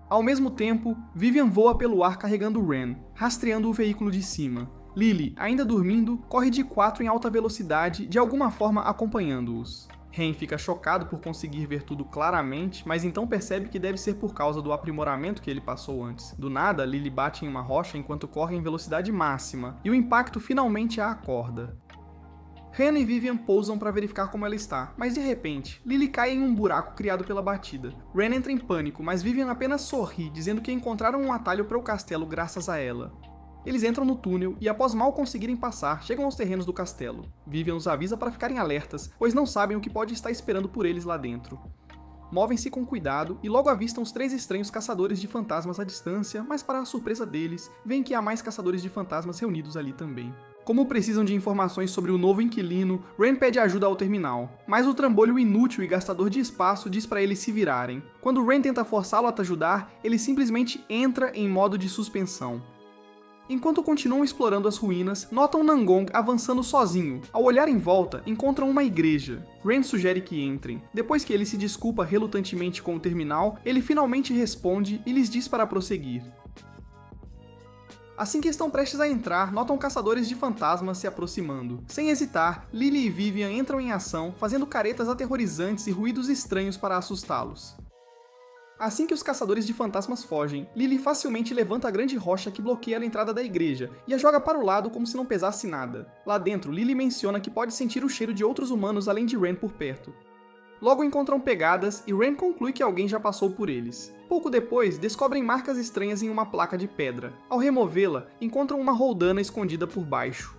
Ao mesmo tempo, Vivian voa pelo ar carregando Ren, rastreando o veículo de cima. Lily, ainda dormindo, corre de 4 em alta velocidade, de alguma forma acompanhando-os. Ren fica chocado por conseguir ver tudo claramente, mas então percebe que deve ser por causa do aprimoramento que ele passou antes. Do nada, Lily bate em uma rocha enquanto corre em velocidade máxima, e o impacto finalmente a acorda. Ren e Vivian pousam para verificar como ela está, mas de repente, Lily cai em um buraco criado pela batida. Ren entra em pânico, mas Vivian apenas sorri, dizendo que encontraram um atalho para o castelo graças a ela. Eles entram no túnel e, após mal conseguirem passar, chegam aos terrenos do castelo. Vivian os avisa para ficarem alertas, pois não sabem o que pode estar esperando por eles lá dentro. Movem-se com cuidado e logo avistam os 3 estranhos caçadores de fantasmas à distância, mas para a surpresa deles, veem que há mais caçadores de fantasmas reunidos ali também. Como precisam de informações sobre o novo inquilino, Ren pede ajuda ao terminal, mas o trambolho inútil e gastador de espaço diz para eles se virarem. Quando Ren tenta forçá-lo a ajudar, ele simplesmente entra em modo de suspensão. Enquanto continuam explorando as ruínas, notam Nangong avançando sozinho. Ao olhar em volta, encontram uma igreja. Ren sugere que entrem. Depois que ele se desculpa relutantemente com o terminal, ele finalmente responde e lhes diz para prosseguir. Assim que estão prestes a entrar, notam caçadores de fantasmas se aproximando. Sem hesitar, Lily e Vivian entram em ação, fazendo caretas aterrorizantes e ruídos estranhos para assustá-los. Assim que os caçadores de fantasmas fogem, Lily facilmente levanta a grande rocha que bloqueia a entrada da igreja e a joga para o lado como se não pesasse nada. Lá dentro, Lily menciona que pode sentir o cheiro de outros humanos além de Ren por perto. Logo encontram pegadas e Ren conclui que alguém já passou por eles. Pouco depois, descobrem marcas estranhas em uma placa de pedra. Ao removê-la, encontram uma roldana escondida por baixo.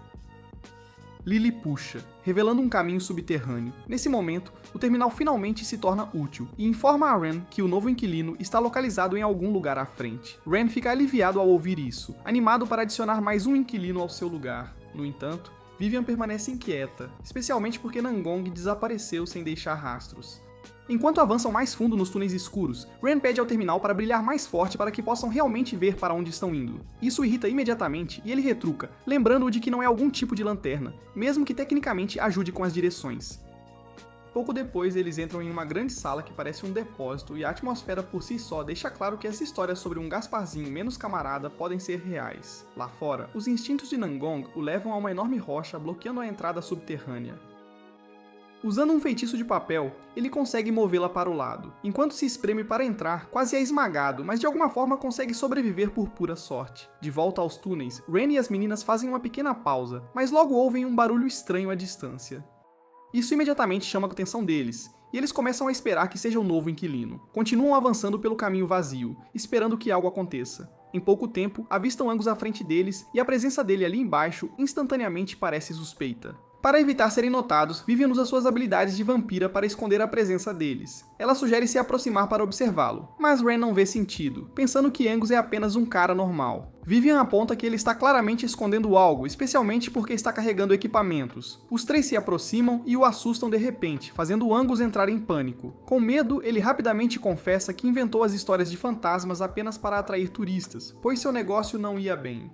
Lily puxa, revelando um caminho subterrâneo. Nesse momento, o terminal finalmente se torna útil e informa a Ren que o novo inquilino está localizado em algum lugar à frente. Ren fica aliviado ao ouvir isso, animado para adicionar mais um inquilino ao seu lugar. No entanto, Vivian permanece inquieta, especialmente porque Nangong desapareceu sem deixar rastros. Enquanto avançam mais fundo nos túneis escuros, Ren pede ao terminal para brilhar mais forte para que possam realmente ver para onde estão indo. Isso irrita imediatamente e ele retruca, lembrando-o de que não é algum tipo de lanterna, mesmo que tecnicamente ajude com as direções. Pouco depois, eles entram em uma grande sala que parece um depósito e a atmosfera por si só deixa claro que essa história sobre um Gasparzinho menos camarada podem ser reais. Lá fora, os instintos de Nangong o levam a uma enorme rocha bloqueando a entrada subterrânea. Usando um feitiço de papel, ele consegue movê-la para o lado. Enquanto se espreme para entrar, quase é esmagado, mas de alguma forma consegue sobreviver por pura sorte. De volta aos túneis, Ren e as meninas fazem uma pequena pausa, mas logo ouvem um barulho estranho à distância. Isso imediatamente chama a atenção deles, e eles começam a esperar que seja o novo inquilino. Continuam avançando pelo caminho vazio, esperando que algo aconteça. Em pouco tempo, avistam Angus à frente deles, e a presença dele ali embaixo instantaneamente parece suspeita. Para evitar serem notados, Vivian usa suas habilidades de vampira para esconder a presença deles. Ela sugere se aproximar para observá-lo, mas Ren não vê sentido, pensando que Angus é apenas um cara normal. Vivian aponta que ele está claramente escondendo algo, especialmente porque está carregando equipamentos. Os 3 se aproximam e o assustam de repente, fazendo Angus entrar em pânico. Com medo, ele rapidamente confessa que inventou as histórias de fantasmas apenas para atrair turistas, pois seu negócio não ia bem.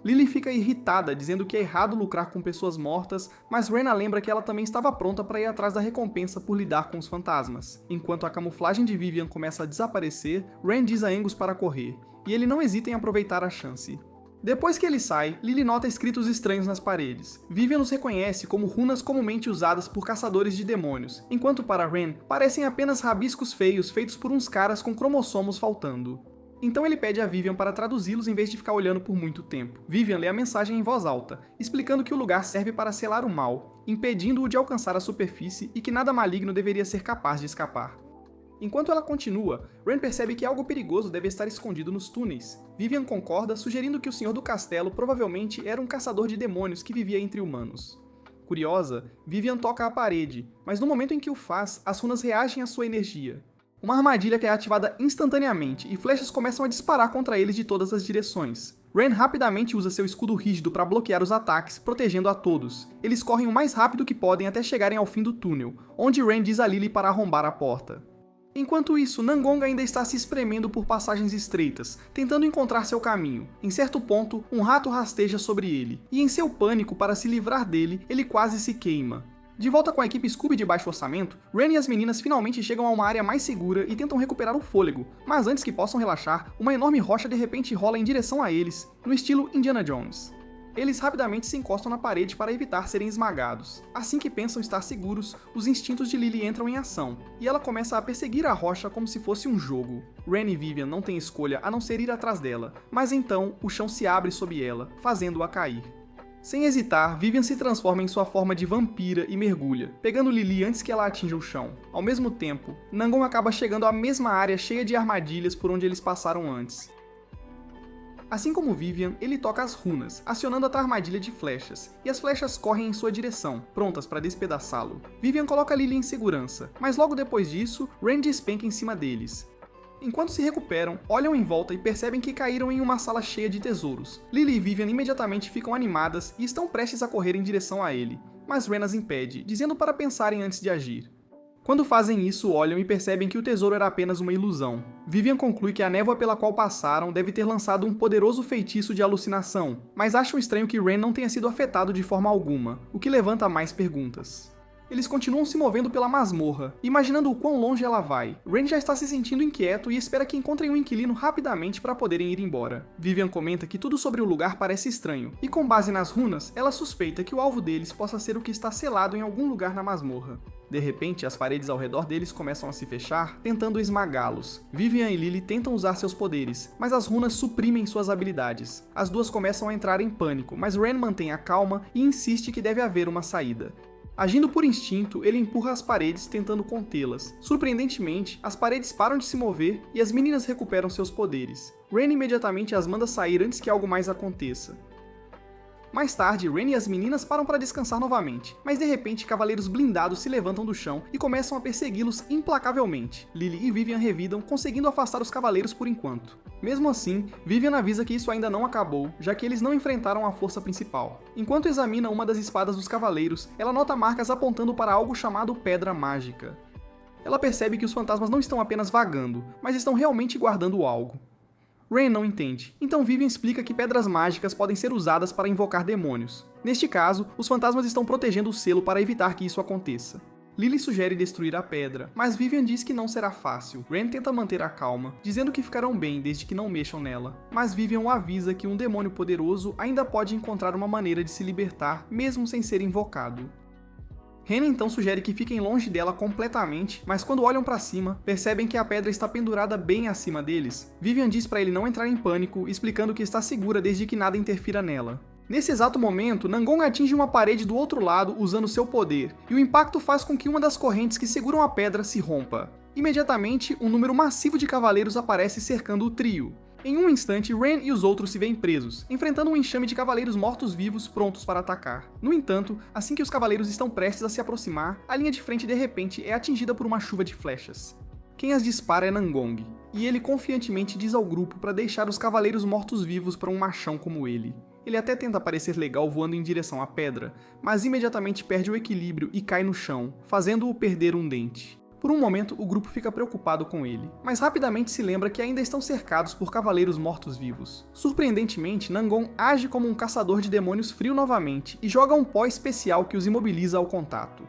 Lily fica irritada, dizendo que é errado lucrar com pessoas mortas, mas Ren lembra que ela também estava pronta para ir atrás da recompensa por lidar com os fantasmas. Enquanto a camuflagem de Vivian começa a desaparecer, Ren diz a Angus para correr, e ele não hesita em aproveitar a chance. Depois que ele sai, Lily nota escritos estranhos nas paredes. Vivian os reconhece como runas comumente usadas por caçadores de demônios, enquanto para Ren, parecem apenas rabiscos feios feitos por uns caras com cromossomos faltando. Então ele pede a Vivian para traduzi-los em vez de ficar olhando por muito tempo. Vivian lê a mensagem em voz alta, explicando que o lugar serve para selar o mal, impedindo-o de alcançar a superfície e que nada maligno deveria ser capaz de escapar. Enquanto ela continua, Ren percebe que algo perigoso deve estar escondido nos túneis. Vivian concorda, sugerindo que o senhor do castelo provavelmente era um caçador de demônios que vivia entre humanos. Curiosa, Vivian toca a parede, mas no momento em que o faz, as runas reagem à sua energia. Uma armadilha que é ativada instantaneamente e flechas começam a disparar contra eles de todas as direções. Ren rapidamente usa seu escudo rígido para bloquear os ataques, protegendo a todos. Eles correm o mais rápido que podem até chegarem ao fim do túnel, onde Ren diz a Lily para arrombar a porta. Enquanto isso, Nangong ainda está se espremendo por passagens estreitas, tentando encontrar seu caminho. Em certo ponto, um rato rasteja sobre ele, e em seu pânico para se livrar dele, ele quase se queima. De volta com a equipe Scooby de baixo orçamento, Ren e as meninas finalmente chegam a uma área mais segura e tentam recuperar o fôlego, mas antes que possam relaxar, uma enorme rocha de repente rola em direção a eles, no estilo Indiana Jones. Eles rapidamente se encostam na parede para evitar serem esmagados. Assim que pensam estar seguros, os instintos de Lily entram em ação, e ela começa a perseguir a rocha como se fosse um jogo. Ren e Vivian não têm escolha a não ser ir atrás dela, mas então o chão se abre sob ela, fazendo-a cair. Sem hesitar, Vivian se transforma em sua forma de vampira e mergulha, pegando Lily antes que ela atinja o chão. Ao mesmo tempo, Nangong acaba chegando à mesma área cheia de armadilhas por onde eles passaram antes. Assim como Vivian, ele toca as runas, acionando a armadilha de flechas, e as flechas correm em sua direção, prontas para despedaçá-lo. Vivian coloca Lily em segurança, mas logo depois disso, Ren despenca em cima deles. Enquanto se recuperam, olham em volta e percebem que caíram em uma sala cheia de tesouros. Lily e Vivian imediatamente ficam animadas e estão prestes a correr em direção a ele, mas Ren as impede, dizendo para pensarem antes de agir. Quando fazem isso, olham e percebem que o tesouro era apenas uma ilusão. Vivian conclui que a névoa pela qual passaram deve ter lançado um poderoso feitiço de alucinação, mas acham estranho que Ren não tenha sido afetado de forma alguma, o que levanta mais perguntas. Eles continuam se movendo pela masmorra, imaginando o quão longe ela vai. Ren já está se sentindo inquieto e espera que encontrem um inquilino rapidamente para poderem ir embora. Vivian comenta que tudo sobre o lugar parece estranho, e com base nas runas, ela suspeita que o alvo deles possa ser o que está selado em algum lugar na masmorra. De repente, as paredes ao redor deles começam a se fechar, tentando esmagá-los. Vivian e Lily tentam usar seus poderes, mas as runas suprimem suas habilidades. As duas começam a entrar em pânico, mas Ren mantém a calma e insiste que deve haver uma saída. Agindo por instinto, ele empurra as paredes tentando contê-las. Surpreendentemente, as paredes param de se mover e as meninas recuperam seus poderes. Ren imediatamente as manda sair antes que algo mais aconteça. Mais tarde, Ren e as meninas param para descansar novamente, mas de repente cavaleiros blindados se levantam do chão e começam a persegui-los implacavelmente. Lily e Vivian revidam, conseguindo afastar os cavaleiros por enquanto. Mesmo assim, Vivian avisa que isso ainda não acabou, já que eles não enfrentaram a força principal. Enquanto examina uma das espadas dos cavaleiros, ela nota marcas apontando para algo chamado Pedra Mágica. Ela percebe que os fantasmas não estão apenas vagando, mas estão realmente guardando algo. Ren não entende, então Vivian explica que pedras mágicas podem ser usadas para invocar demônios. Neste caso, os fantasmas estão protegendo o selo para evitar que isso aconteça. Lily sugere destruir a pedra, mas Vivian diz que não será fácil. Ren tenta manter a calma, dizendo que ficarão bem desde que não mexam nela, mas Vivian o avisa que um demônio poderoso ainda pode encontrar uma maneira de se libertar, mesmo sem ser invocado. Ren então sugere que fiquem longe dela completamente, mas quando olham para cima, percebem que a pedra está pendurada bem acima deles. Vivian diz para ele não entrar em pânico, explicando que está segura desde que nada interfira nela. Nesse exato momento, Nangong atinge uma parede do outro lado usando seu poder, e o impacto faz com que uma das correntes que seguram a pedra se rompa. Imediatamente, um número massivo de cavaleiros aparece cercando o trio. Em um instante, Ren e os outros se veem presos, enfrentando um enxame de cavaleiros mortos-vivos prontos para atacar. No entanto, assim que os cavaleiros estão prestes a se aproximar, a linha de frente de repente é atingida por uma chuva de flechas. Quem as dispara é Nangong, e ele confiantemente diz ao grupo para deixar os cavaleiros mortos-vivos para um machão como ele. Ele até tenta parecer legal voando em direção à pedra, mas imediatamente perde o equilíbrio e cai no chão, fazendo-o perder um dente. Por um momento, o grupo fica preocupado com ele, mas rapidamente se lembra que ainda estão cercados por cavaleiros mortos-vivos. Surpreendentemente, Nangong age como um caçador de demônios frio novamente e joga um pó especial que os imobiliza ao contato.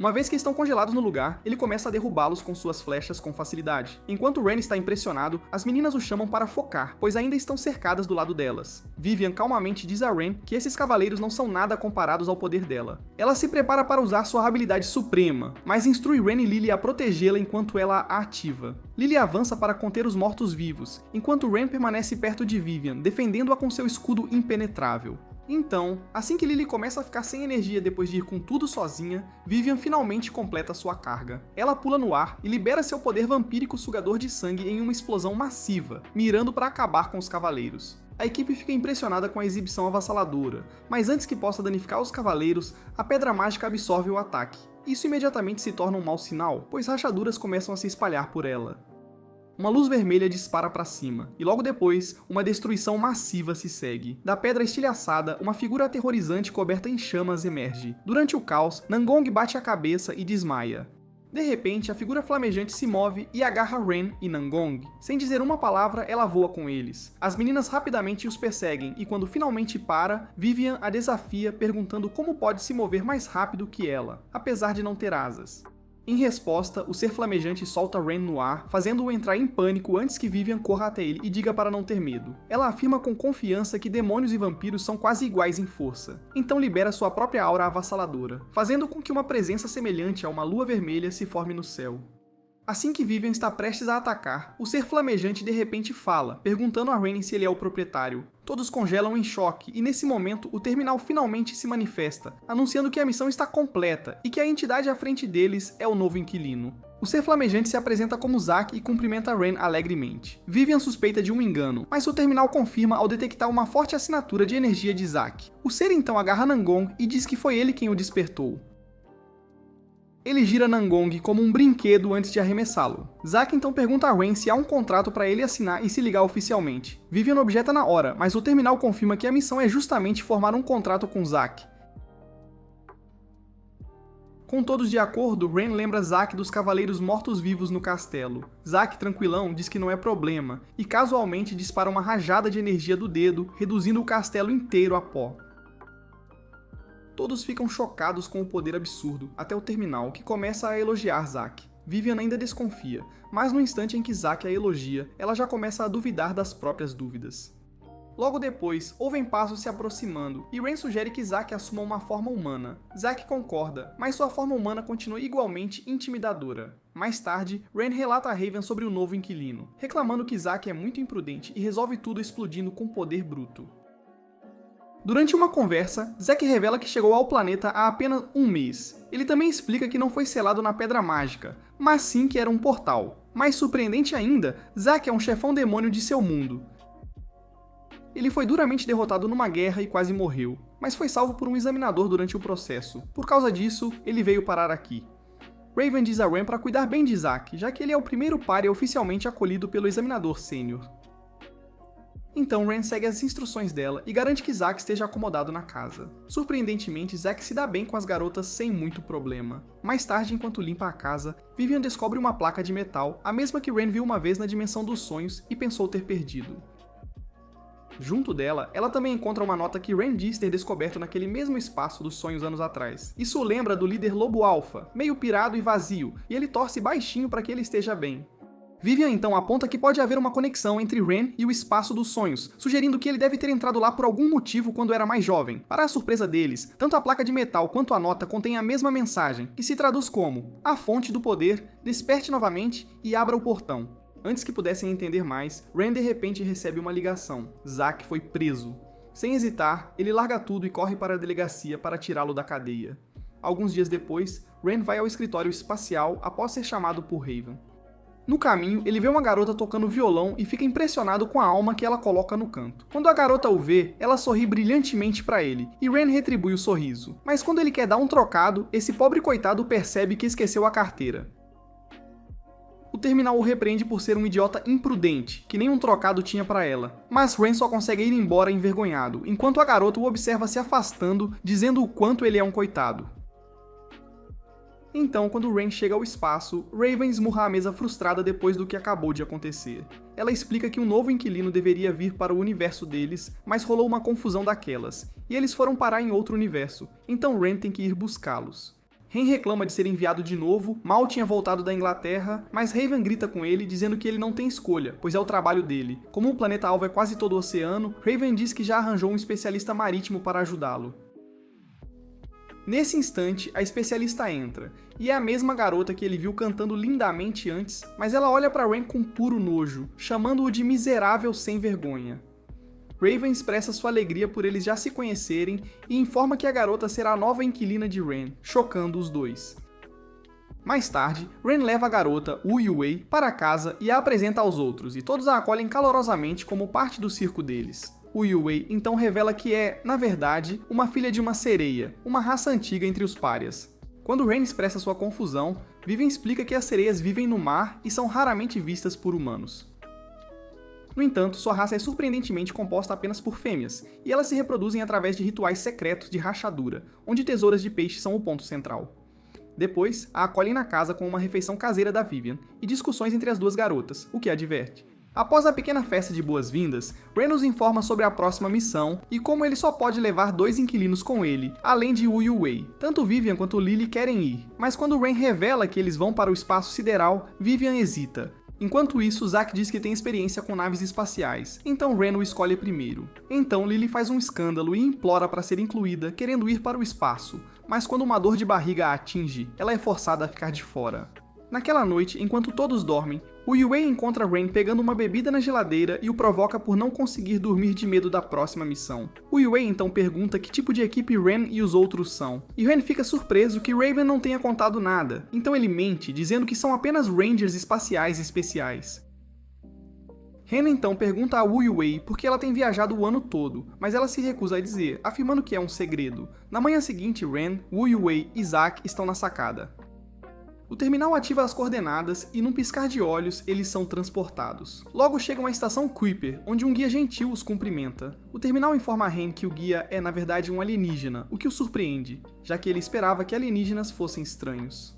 Uma vez que estão congelados no lugar, ele começa a derrubá-los com suas flechas com facilidade. Enquanto Ren está impressionado, as meninas o chamam para focar, pois ainda estão cercadas do lado delas. Vivian calmamente diz a Ren que esses cavaleiros não são nada comparados ao poder dela. Ela se prepara para usar sua habilidade suprema, mas instrui Ren e Lily a protegê-la enquanto ela a ativa. Lily avança para conter os mortos-vivos, enquanto Ren permanece perto de Vivian, defendendo-a com seu escudo impenetrável. Então, assim que Lily começa a ficar sem energia depois de ir com tudo sozinha, Vivian finalmente completa sua carga. Ela pula no ar e libera seu poder vampírico sugador de sangue em uma explosão massiva, mirando para acabar com os cavaleiros. A equipe fica impressionada com a exibição avassaladora, mas antes que possa danificar os cavaleiros, a pedra mágica absorve o ataque. Isso imediatamente se torna um mau sinal, pois rachaduras começam a se espalhar por ela. Uma luz vermelha dispara para cima, e logo depois, uma destruição massiva se segue. Da pedra estilhaçada, uma figura aterrorizante coberta em chamas emerge. Durante o caos, Nangong bate a cabeça e desmaia. De repente, a figura flamejante se move e agarra Ren e Nangong. Sem dizer uma palavra, ela voa com eles. As meninas rapidamente os perseguem e quando finalmente para, Vivian a desafia perguntando como pode se mover mais rápido que ela, apesar de não ter asas. Em resposta, o ser flamejante solta Ren no ar, fazendo-o entrar em pânico antes que Vivian corra até ele e diga para não ter medo. Ela afirma com confiança que demônios e vampiros são quase iguais em força, então libera sua própria aura avassaladora, fazendo com que uma presença semelhante a uma lua vermelha se forme no céu. Assim que Vivian está prestes a atacar, o ser flamejante de repente fala, perguntando a Ren se ele é o proprietário. Todos congelam em choque e nesse momento o terminal finalmente se manifesta, anunciando que a missão está completa e que a entidade à frente deles é o novo inquilino. O ser flamejante se apresenta como Zack e cumprimenta Ren alegremente. Vivian suspeita de um engano, mas o terminal confirma ao detectar uma forte assinatura de energia de Zack. O ser então agarra Nangong e diz que foi ele quem o despertou. Ele gira Nangong como um brinquedo antes de arremessá-lo. Zack então pergunta a Ren se há um contrato para ele assinar e se ligar oficialmente. Vivian objeta na hora, mas o terminal confirma que a missão é justamente formar um contrato com Zack. Com todos de acordo, Ren lembra Zack dos cavaleiros mortos-vivos no castelo. Zack, tranquilão, diz que não é problema, e casualmente dispara uma rajada de energia do dedo, reduzindo o castelo inteiro a pó. Todos ficam chocados com o poder absurdo, até o terminal, que começa a elogiar Zack. Vivian ainda desconfia, mas no instante em que Zack a elogia, ela já começa a duvidar das próprias dúvidas. Logo depois, ouvem passos se aproximando, e Ren sugere que Zack assuma uma forma humana. Zack concorda, mas sua forma humana continua igualmente intimidadora. Mais tarde, Ren relata a Raven sobre o novo inquilino, reclamando que Zack é muito imprudente e resolve tudo explodindo com poder bruto. Durante uma conversa, Zack revela que chegou ao planeta há apenas um mês. Ele também explica que não foi selado na Pedra Mágica, mas sim que era um portal. Mais surpreendente ainda, Zack é um chefão demônio de seu mundo. Ele foi duramente derrotado numa guerra e quase morreu, mas foi salvo por um examinador durante o processo. Por causa disso, ele veio parar aqui. Raven diz a Ren para cuidar bem de Zack, já que ele é o primeiro pária oficialmente acolhido pelo examinador sênior. Então Ren segue as instruções dela e garante que Zack esteja acomodado na casa. Surpreendentemente, Zack se dá bem com as garotas sem muito problema. Mais tarde, enquanto limpa a casa, Vivian descobre uma placa de metal, a mesma que Ren viu uma vez na Dimensão dos Sonhos e pensou ter perdido. Junto dela, ela também encontra uma nota que Ren diz ter descoberto naquele mesmo espaço dos sonhos anos atrás. Isso o lembra do líder Lobo Alpha, meio pirado e vazio, e ele torce baixinho para que ele esteja bem. Vivian então aponta que pode haver uma conexão entre Ren e o Espaço dos Sonhos, sugerindo que ele deve ter entrado lá por algum motivo quando era mais jovem. Para a surpresa deles, tanto a placa de metal quanto a nota contêm a mesma mensagem, que se traduz como: a fonte do poder, desperte novamente e abra o portão. Antes que pudessem entender mais, Ren de repente recebe uma ligação. Zack foi preso. Sem hesitar, ele larga tudo e corre para a delegacia para tirá-lo da cadeia. Alguns dias depois, Ren vai ao escritório espacial após ser chamado por Raven. No caminho, ele vê uma garota tocando violão e fica impressionado com a alma que ela coloca no canto. Quando a garota o vê, ela sorri brilhantemente para ele, e Ren retribui o sorriso. Mas quando ele quer dar um trocado, esse pobre coitado percebe que esqueceu a carteira. O terminal o repreende por ser um idiota imprudente, que nem um trocado tinha para ela. Mas Ren só consegue ir embora envergonhado, enquanto a garota o observa se afastando, dizendo o quanto ele é um coitado. Então, quando Ren chega ao espaço, Raven esmurra a mesa frustrada depois do que acabou de acontecer. Ela explica que um novo inquilino deveria vir para o universo deles, mas rolou uma confusão daquelas, e eles foram parar em outro universo, então Ren tem que ir buscá-los. Ren reclama de ser enviado de novo, Mal tinha voltado da Inglaterra, mas Raven grita com ele dizendo que ele não tem escolha, pois é o trabalho dele. Como o planeta alvo é quase todo o oceano, Raven diz que já arranjou um especialista marítimo para ajudá-lo. Nesse instante, a especialista entra, e é a mesma garota que ele viu cantando lindamente antes, mas ela olha para Ren com puro nojo, chamando-o de miserável sem vergonha. Raven expressa sua alegria por eles já se conhecerem e informa que a garota será a nova inquilina de Ren, chocando os dois. Mais tarde, Ren leva a garota, Wu Yuwei, para casa e a apresenta aos outros, e todos a acolhem calorosamente como parte do circo deles. O Yuwei então revela que é, na verdade, uma filha de uma sereia, uma raça antiga entre os párias. Quando Ren expressa sua confusão, Vivian explica que as sereias vivem no mar e são raramente vistas por humanos. No entanto, sua raça é surpreendentemente composta apenas por fêmeas, e elas se reproduzem através de rituais secretos de rachadura, onde tesouras de peixe são o ponto central. Depois, a acolhem na casa com uma refeição caseira da Vivian e discussões entre as duas garotas, o que a diverte. Após a pequena festa de boas-vindas, Ren nos informa sobre a próxima missão e como ele só pode levar 2 inquilinos com ele, além de Wu Yuwei. Tanto Vivian quanto Lily querem ir, mas quando Ren revela que eles vão para o espaço sideral, Vivian hesita. Enquanto isso, Zack diz que tem experiência com naves espaciais, então Ren o escolhe primeiro. Então Lily faz um escândalo e implora para ser incluída, querendo ir para o espaço, mas quando uma dor de barriga a atinge, ela é forçada a ficar de fora. Naquela noite, enquanto todos dormem, o Yuwei encontra Ren pegando uma bebida na geladeira e o provoca por não conseguir dormir de medo da próxima missão. O Yuwei então pergunta que tipo de equipe Ren e os outros são, e Ren fica surpreso que Raven não tenha contado nada, então ele mente, dizendo que são apenas Rangers espaciais especiais. Ren então pergunta a Wu Yuwei por que ela tem viajado o ano todo, mas ela se recusa a dizer, afirmando que é um segredo. Na manhã seguinte, Ren, Wu Yuwei e Zack estão na sacada. O terminal ativa as coordenadas e, num piscar de olhos, eles são transportados. Logo chegam à estação Kuiper, onde um guia gentil os cumprimenta. O terminal informa a Ren que o guia é, na verdade, um alienígena, o que o surpreende, já que ele esperava que alienígenas fossem estranhos.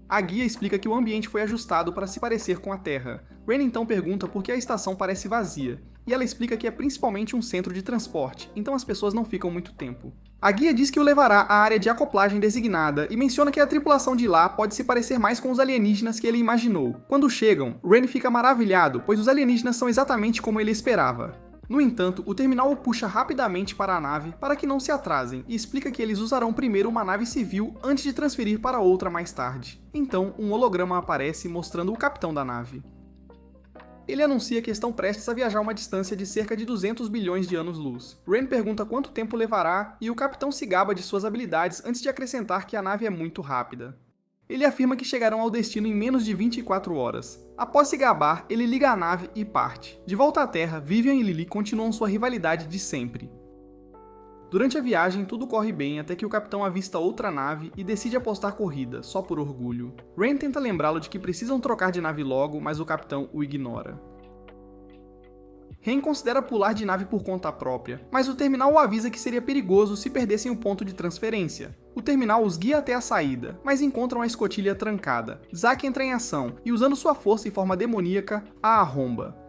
A guia explica que o ambiente foi ajustado para se parecer com a Terra. Ren então pergunta por que a estação parece vazia, e ela explica que é principalmente um centro de transporte, então as pessoas não ficam muito tempo. A guia diz que o levará à área de acoplagem designada e menciona que a tripulação de lá pode se parecer mais com os alienígenas que ele imaginou. Quando chegam, Ren fica maravilhado, pois os alienígenas são exatamente como ele esperava. No entanto, o terminal o puxa rapidamente para a nave para que não se atrasem e explica que eles usarão primeiro uma nave civil antes de transferir para outra mais tarde. Então, um holograma aparece mostrando o capitão da nave. Ele anuncia que estão prestes a viajar uma distância de cerca de 200 bilhões de anos-luz. Ren pergunta quanto tempo levará e o capitão se gaba de suas habilidades antes de acrescentar que a nave é muito rápida. Ele afirma que chegarão ao destino em menos de 24 horas. Após se gabar, ele liga a nave e parte. De volta à Terra, Vivian e Lily continuam sua rivalidade de sempre. Durante a viagem, tudo corre bem até que o capitão avista outra nave e decide apostar corrida, só por orgulho. Ren tenta lembrá-lo de que precisam trocar de nave logo, mas o capitão o ignora. Ren considera pular de nave por conta própria, mas o terminal o avisa que seria perigoso se perdessem o ponto de transferência. O terminal os guia até a saída, mas encontram a escotilha trancada. Zack entra em ação e, usando sua força em forma demoníaca, a arromba.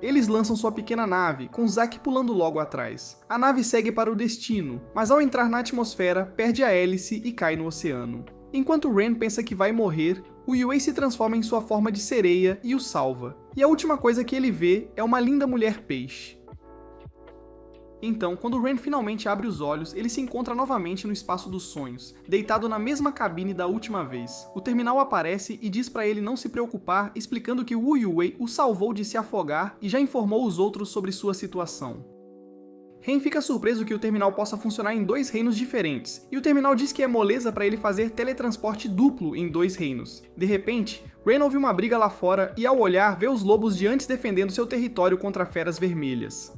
Eles lançam sua pequena nave, com Zack pulando logo atrás. A nave segue para o destino, mas ao entrar na atmosfera, perde a hélice e cai no oceano. Enquanto Ren pensa que vai morrer, o Yuwei se transforma em sua forma de sereia e o salva. E a última coisa que ele vê é uma linda mulher peixe. Então, quando Ren finalmente abre os olhos, ele se encontra novamente no espaço dos sonhos, deitado na mesma cabine da última vez. O terminal aparece e diz para ele não se preocupar, explicando que Wu Yuwei o salvou de se afogar e já informou os outros sobre sua situação. Ren fica surpreso que o terminal possa funcionar em 2 reinos diferentes, e o terminal diz que é moleza para ele fazer teletransporte duplo em 2 reinos. De repente, Ren ouve uma briga lá fora e ao olhar vê os lobos de antes defendendo seu território contra feras vermelhas.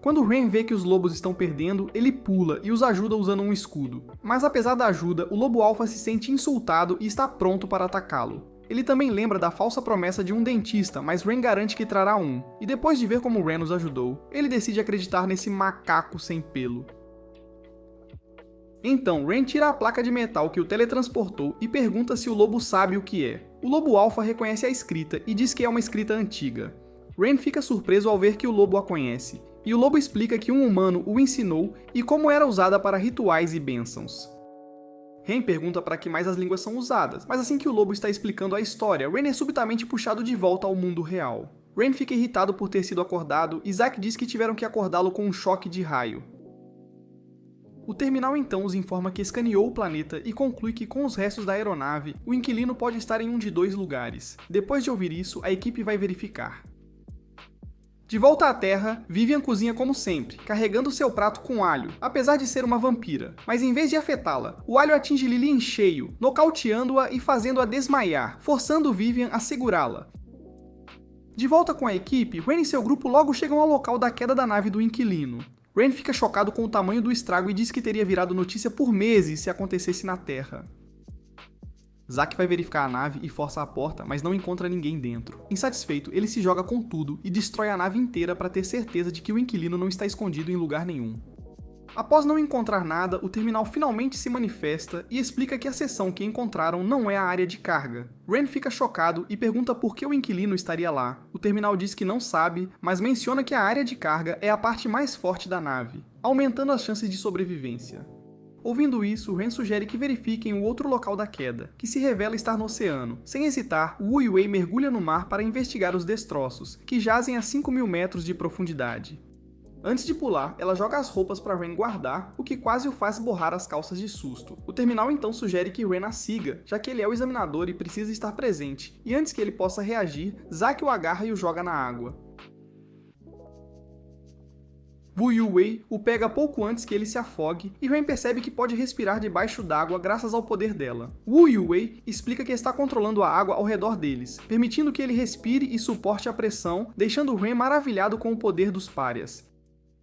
Quando Ren vê que os lobos estão perdendo, ele pula e os ajuda usando um escudo. Mas apesar da ajuda, o lobo alfa se sente insultado e está pronto para atacá-lo. Ele também lembra da falsa promessa de um dentista, mas Ren garante que trará um. E depois de ver como Ren os ajudou, ele decide acreditar nesse macaco sem pelo. Então, Ren tira a placa de metal que o teletransportou e pergunta se o lobo sabe o que é. O lobo alfa reconhece a escrita e diz que é uma escrita antiga. Ren fica surpreso ao ver que o lobo a conhece, e o lobo explica que um humano o ensinou e como era usada para rituais e bênçãos. Ren pergunta para que mais as línguas são usadas, mas assim que o lobo está explicando a história, Ren é subitamente puxado de volta ao mundo real. Ren fica irritado por ter sido acordado e Zack diz que tiveram que acordá-lo com um choque de raio. O terminal então os informa que escaneou o planeta e conclui que com os restos da aeronave, o inquilino pode estar em um de 2 lugares. Depois de ouvir isso, a equipe vai verificar. De volta à Terra, Vivian cozinha como sempre, carregando seu prato com alho, apesar de ser uma vampira. Mas em vez de afetá-la, o alho atinge Lily em cheio, nocauteando-a e fazendo-a desmaiar, forçando Vivian a segurá-la. De volta com a equipe, Ren e seu grupo logo chegam ao local da queda da nave do inquilino. Ren fica chocado com o tamanho do estrago e diz que teria virado notícia por meses se acontecesse na Terra. Zack vai verificar a nave e força a porta, mas não encontra ninguém dentro. Insatisfeito, ele se joga com tudo e destrói a nave inteira para ter certeza de que o inquilino não está escondido em lugar nenhum. Após não encontrar nada, o terminal finalmente se manifesta e explica que a seção que encontraram não é a área de carga. Ren fica chocado e pergunta por que o inquilino estaria lá. O terminal diz que não sabe, mas menciona que a área de carga é a parte mais forte da nave, aumentando as chances de sobrevivência. Ouvindo isso, Ren sugere que verifiquem o outro local da queda, que se revela estar no oceano. Sem hesitar, Wu Wei mergulha no mar para investigar os destroços, que jazem a 5.000 metros de profundidade. Antes de pular, ela joga as roupas para Ren guardar, o que quase o faz borrar as calças de susto. O terminal então sugere que Ren a siga, já que ele é o examinador e precisa estar presente, e antes que ele possa reagir, Zack o agarra e o joga na água. Wu Wei o pega pouco antes que ele se afogue, e Ren percebe que pode respirar debaixo d'água graças ao poder dela. Wu Wei explica que está controlando a água ao redor deles, permitindo que ele respire e suporte a pressão, deixando Ren maravilhado com o poder dos párias.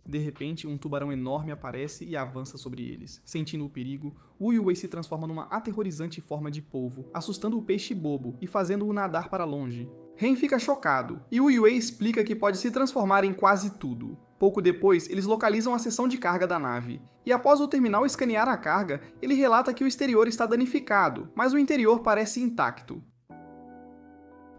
De repente, um tubarão enorme aparece e avança sobre eles. Sentindo o perigo, Wu Wei se transforma numa aterrorizante forma de polvo, assustando o peixe bobo e fazendo-o nadar para longe. Ren fica chocado, e Wu Wei explica que pode se transformar em quase tudo. Pouco depois, eles localizam a seção de carga da nave, e após o terminal escanear a carga, ele relata que o exterior está danificado, mas o interior parece intacto.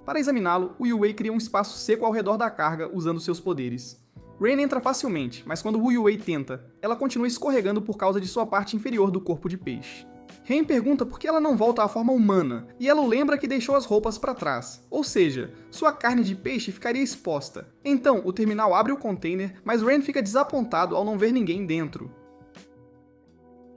Para examiná-lo, Wu Wei cria um espaço seco ao redor da carga usando seus poderes. Ren entra facilmente, mas quando Wu Wei tenta, ela continua escorregando por causa de sua parte inferior do corpo de peixe. Ren pergunta por que ela não volta à forma humana, e ela o lembra que deixou as roupas para trás, ou seja, sua carne de peixe ficaria exposta. Então, o terminal abre o container, mas Ren fica desapontado ao não ver ninguém dentro.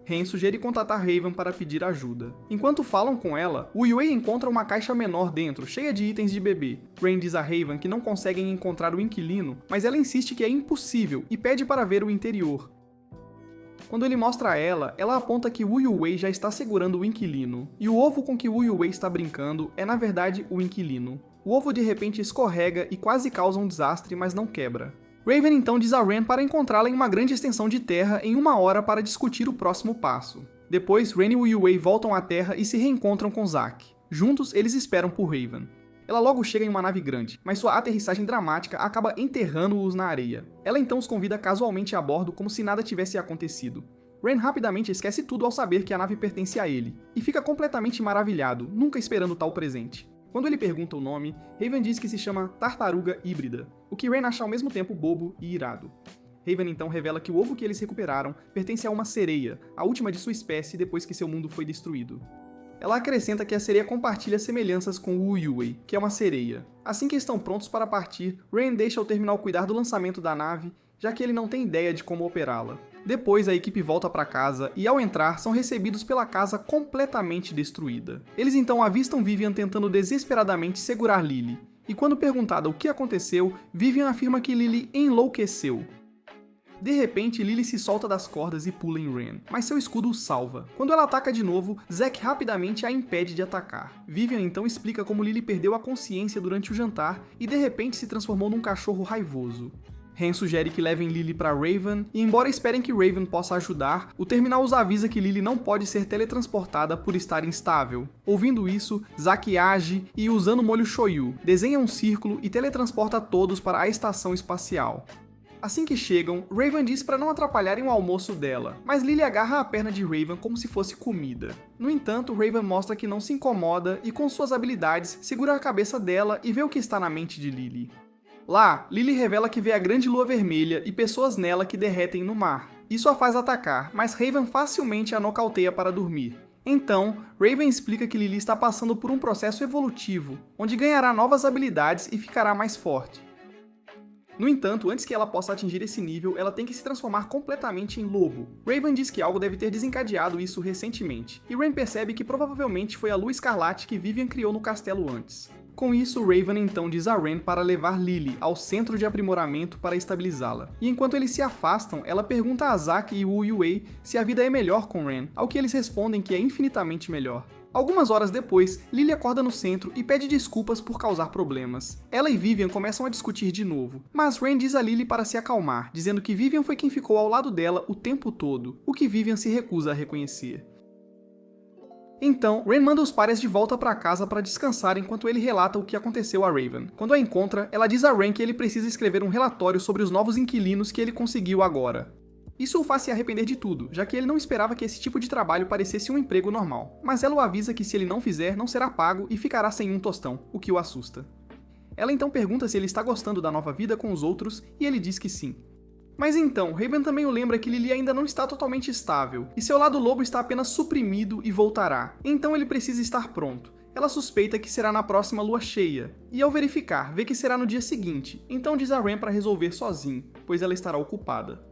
Ren sugere contatar Raven para pedir ajuda. Enquanto falam com ela, Wu Wei encontra uma caixa menor dentro, cheia de itens de bebê. Ren diz a Raven que não conseguem encontrar o inquilino, mas ela insiste que é impossível e pede para ver o interior. Quando ele mostra a ela, ela aponta que Wu Wei já está segurando o inquilino, e o ovo com que Wu Wei está brincando é na verdade o inquilino. O ovo de repente escorrega e quase causa um desastre, mas não quebra. Raven então diz a Ren para encontrá-la em uma grande extensão de terra em 1 hora para discutir o próximo passo. Depois, Ren e Wu Wei voltam à Terra e se reencontram com Zack. Juntos, eles esperam por Raven. Ela logo chega em uma nave grande, mas sua aterrissagem dramática acaba enterrando-os na areia. Ela então os convida casualmente a bordo como se nada tivesse acontecido. Ren rapidamente esquece tudo ao saber que a nave pertence a ele, e fica completamente maravilhado, nunca esperando tal presente. Quando ele pergunta o nome, Raven diz que se chama Tartaruga Híbrida, o que Ren acha ao mesmo tempo bobo e irado. Raven então revela que o ovo que eles recuperaram pertence a uma sereia, a última de sua espécie depois que seu mundo foi destruído. Ela acrescenta que a sereia compartilha semelhanças com Wu Wei, que é uma sereia. Assim que estão prontos para partir, Ren deixa o terminal cuidar do lançamento da nave, já que ele não tem ideia de como operá-la. Depois a equipe volta para casa e ao entrar são recebidos pela casa completamente destruída. Eles então avistam Vivian tentando desesperadamente segurar Lily. E quando perguntada o que aconteceu, Vivian afirma que Lily enlouqueceu. De repente, Lily se solta das cordas e pula em Ren, mas seu escudo o salva. Quando ela ataca de novo, Zack rapidamente a impede de atacar. Vivian então explica como Lily perdeu a consciência durante o jantar e de repente se transformou num cachorro raivoso. Ren sugere que levem Lily para Raven, e embora esperem que Raven possa ajudar, o terminal os avisa que Lily não pode ser teletransportada por estar instável. Ouvindo isso, Zack age e, usando o molho Shoyu, desenha um círculo e teletransporta todos para a estação espacial. Assim que chegam, Raven diz para não atrapalharem o almoço dela, mas Lily agarra a perna de Raven como se fosse comida. No entanto, Raven mostra que não se incomoda e, com suas habilidades, segura a cabeça dela e vê o que está na mente de Lily. Lá, Lily revela que vê a grande lua vermelha e pessoas nela que derretem no mar. Isso a faz atacar, mas Raven facilmente a nocauteia para dormir. Então, Raven explica que Lily está passando por um processo evolutivo, onde ganhará novas habilidades e ficará mais forte. No entanto, antes que ela possa atingir esse nível, ela tem que se transformar completamente em lobo. Raven diz que algo deve ter desencadeado isso recentemente, e Ren percebe que provavelmente foi a lua escarlate que Vivian criou no castelo antes. Com isso, Raven então diz a Ren para levar Lily ao centro de aprimoramento para estabilizá-la. E enquanto eles se afastam, ela pergunta a Zack e Wu Wei se a vida é melhor com Ren, ao que eles respondem que é infinitamente melhor. Algumas horas depois, Lily acorda no centro e pede desculpas por causar problemas. Ela e Vivian começam a discutir de novo, mas Ren diz a Lily para se acalmar, dizendo que Vivian foi quem ficou ao lado dela o tempo todo, o que Vivian se recusa a reconhecer. Então, Ren manda os párias de volta para casa para descansar enquanto ele relata o que aconteceu a Raven. Quando a encontra, ela diz a Ren que ele precisa escrever um relatório sobre os novos inquilinos que ele conseguiu agora. Isso o faz se arrepender de tudo, já que ele não esperava que esse tipo de trabalho parecesse um emprego normal. Mas ela o avisa que se ele não fizer, não será pago e ficará sem um tostão, o que o assusta. Ela então pergunta se ele está gostando da nova vida com os outros, e ele diz que sim. Mas então, Raven também o lembra que Lily ainda não está totalmente estável, e seu lado lobo está apenas suprimido e voltará. Então ele precisa estar pronto. Ela suspeita que será na próxima lua cheia, e ao verificar, vê que será no dia seguinte, então diz a Ren para resolver sozinho, pois ela estará ocupada.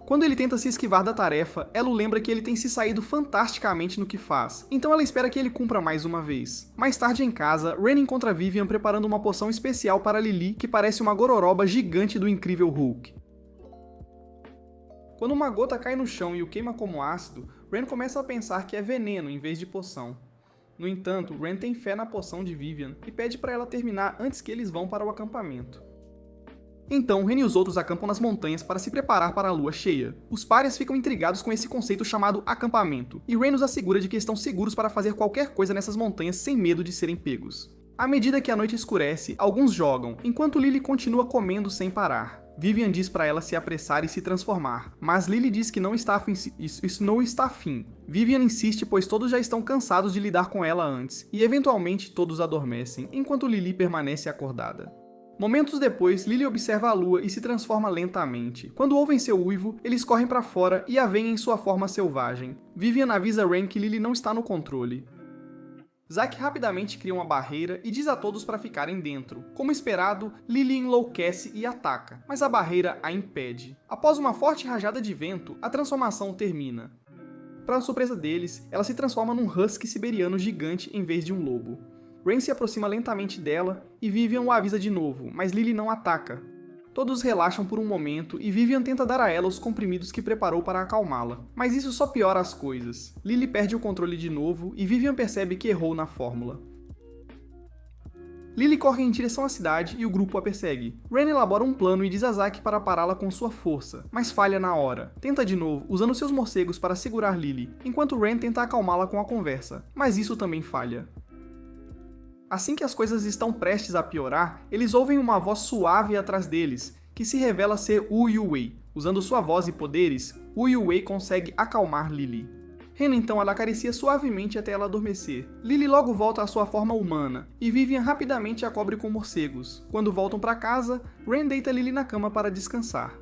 Quando ele tenta se esquivar da tarefa, ela o lembra que ele tem se saído fantasticamente no que faz, então ela espera que ele cumpra mais uma vez. Mais tarde em casa, Ren encontra Vivian preparando uma poção especial para Lily que parece uma gororoba gigante do Incrível Hulk. Quando uma gota cai no chão e o queima como ácido, Ren começa a pensar que é veneno em vez de poção. No entanto, Ren tem fé na poção de Vivian e pede para ela terminar antes que eles vão para o acampamento. Então, Ren e os outros acampam nas montanhas para se preparar para a lua cheia. Os párias ficam intrigados com esse conceito chamado acampamento, e Ren os assegura de que estão seguros para fazer qualquer coisa nessas montanhas sem medo de serem pegos. À medida que a noite escurece, alguns jogam, enquanto Lily continua comendo sem parar. Vivian diz para ela se apressar e se transformar, mas Lily diz que não está isso não está afim. Vivian insiste pois todos já estão cansados de lidar com ela antes, e eventualmente todos adormecem, enquanto Lily permanece acordada. Momentos depois, Lily observa a lua e se transforma lentamente. Quando ouvem seu uivo, eles correm para fora e a veem em sua forma selvagem. Vivian avisa Ren que Lily não está no controle. Zack rapidamente cria uma barreira e diz a todos para ficarem dentro. Como esperado, Lily enlouquece e ataca, mas a barreira a impede. Após uma forte rajada de vento, a transformação termina. Para surpresa deles, ela se transforma num husky siberiano gigante em vez de um lobo. Ren se aproxima lentamente dela e Vivian o avisa de novo, mas Lily não ataca. Todos relaxam por um momento e Vivian tenta dar a ela os comprimidos que preparou para acalmá-la, mas isso só piora as coisas. Lily perde o controle de novo e Vivian percebe que errou na fórmula. Lily corre em direção à cidade e o grupo a persegue. Ren elabora um plano e diz a Zack para pará-la com sua força, mas falha na hora. Tenta de novo, usando seus morcegos para segurar Lily, enquanto Ren tenta acalmá-la com a conversa, mas isso também falha. Assim que as coisas estão prestes a piorar, eles ouvem uma voz suave atrás deles, que se revela ser Wu Yuwei. Usando sua voz e poderes, Wu Yuwei consegue acalmar Lily. Ren então ela acaricia suavemente até ela adormecer. Lily logo volta à sua forma humana, e Vivian rapidamente a cobre com morcegos. Quando voltam para casa, Ren deita Lily na cama para descansar.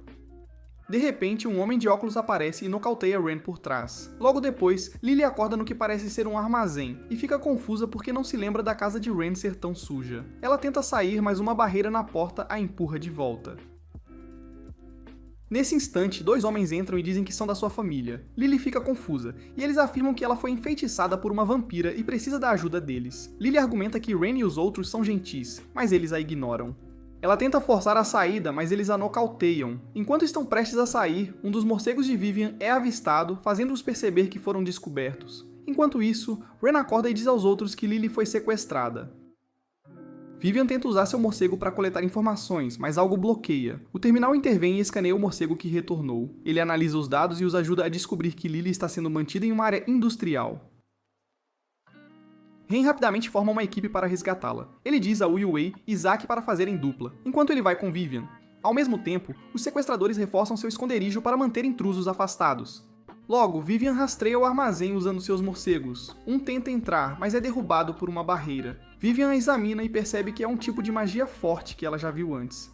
De repente, um homem de óculos aparece e nocauteia Ren por trás. Logo depois, Lily acorda no que parece ser um armazém, e fica confusa porque não se lembra da casa de Ren ser tão suja. Ela tenta sair, mas uma barreira na porta a empurra de volta. Nesse instante, dois homens entram e dizem que são da sua família. Lily fica confusa, e eles afirmam que ela foi enfeitiçada por uma vampira e precisa da ajuda deles. Lily argumenta que Ren e os outros são gentis, mas eles a ignoram. Ela tenta forçar a saída, mas eles a nocauteiam. Enquanto estão prestes a sair, um dos morcegos de Vivian é avistado, fazendo-os perceber que foram descobertos. Enquanto isso, Ren acorda e diz aos outros que Lily foi sequestrada. Vivian tenta usar seu morcego para coletar informações, mas algo bloqueia. O terminal intervém e escaneia o morcego que retornou. Ele analisa os dados e os ajuda a descobrir que Lily está sendo mantida em uma área industrial. Ren rapidamente forma uma equipe para resgatá-la. Ele diz a Wu Yuwei e Zack para fazerem dupla, enquanto ele vai com Vivian. Ao mesmo tempo, os sequestradores reforçam seu esconderijo para manter intrusos afastados. Logo, Vivian rastreia o armazém usando seus morcegos. Um tenta entrar, mas é derrubado por uma barreira. Vivian a examina e percebe que é um tipo de magia forte que ela já viu antes.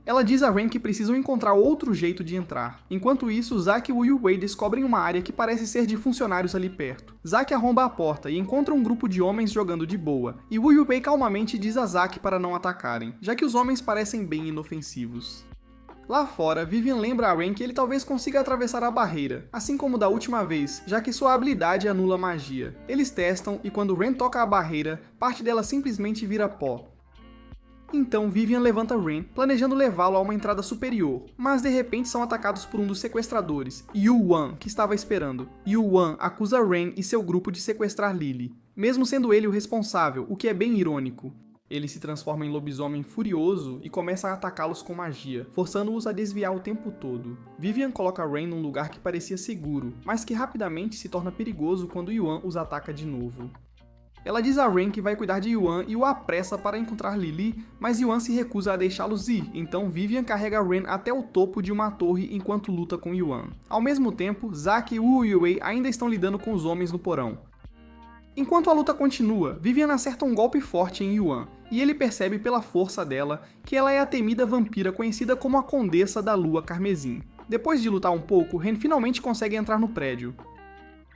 Ela diz a Ren que precisam encontrar outro jeito de entrar. Enquanto isso, Zack e Wu Yuwei descobrem uma área que parece ser de funcionários ali perto. Zack arromba a porta e encontra um grupo de homens jogando de boa, e Wu Yuwei calmamente diz a Zack para não atacarem, já que os homens parecem bem inofensivos. Lá fora, Vivian lembra a Ren que ele talvez consiga atravessar a barreira, assim como da última vez, já que sua habilidade anula a magia. Eles testam e quando Ren toca a barreira, parte dela simplesmente vira pó. Então Vivian levanta Ren, planejando levá-lo a uma entrada superior, mas de repente são atacados por um dos sequestradores, Yu-Wan, que estava esperando. Yu-Wan acusa Ren e seu grupo de sequestrar Lily, mesmo sendo ele o responsável, o que é bem irônico. Ele se transforma em lobisomem furioso e começa a atacá-los com magia, forçando-os a desviar o tempo todo. Vivian coloca Ren num lugar que parecia seguro, mas que rapidamente se torna perigoso quando Yuan os ataca de novo. Ela diz a Ren que vai cuidar de Yuan e o apressa para encontrar Lily, mas Yuan se recusa a deixá-los ir, então Vivian carrega Ren até o topo de uma torre enquanto luta com Yuan. Ao mesmo tempo, Zack e Wu Yue ainda estão lidando com os homens no porão. Enquanto a luta continua, Vivian acerta um golpe forte em Yuan, e ele percebe pela força dela que ela é a temida vampira conhecida como a Condessa da Lua Carmesim. Depois de lutar um pouco, Ren finalmente consegue entrar no prédio.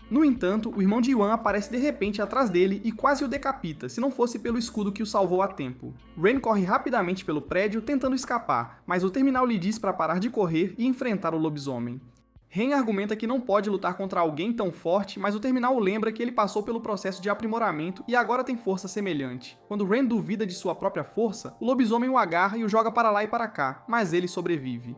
No entanto, o irmão de Yuan aparece de repente atrás dele e quase o decapita, se não fosse pelo escudo que o salvou a tempo. Ren corre rapidamente pelo prédio tentando escapar, mas o terminal lhe diz para parar de correr e enfrentar o lobisomem. Ren argumenta que não pode lutar contra alguém tão forte, mas o terminal lembra que ele passou pelo processo de aprimoramento e agora tem força semelhante. Quando Ren duvida de sua própria força, o lobisomem o agarra e o joga para lá e para cá, mas ele sobrevive.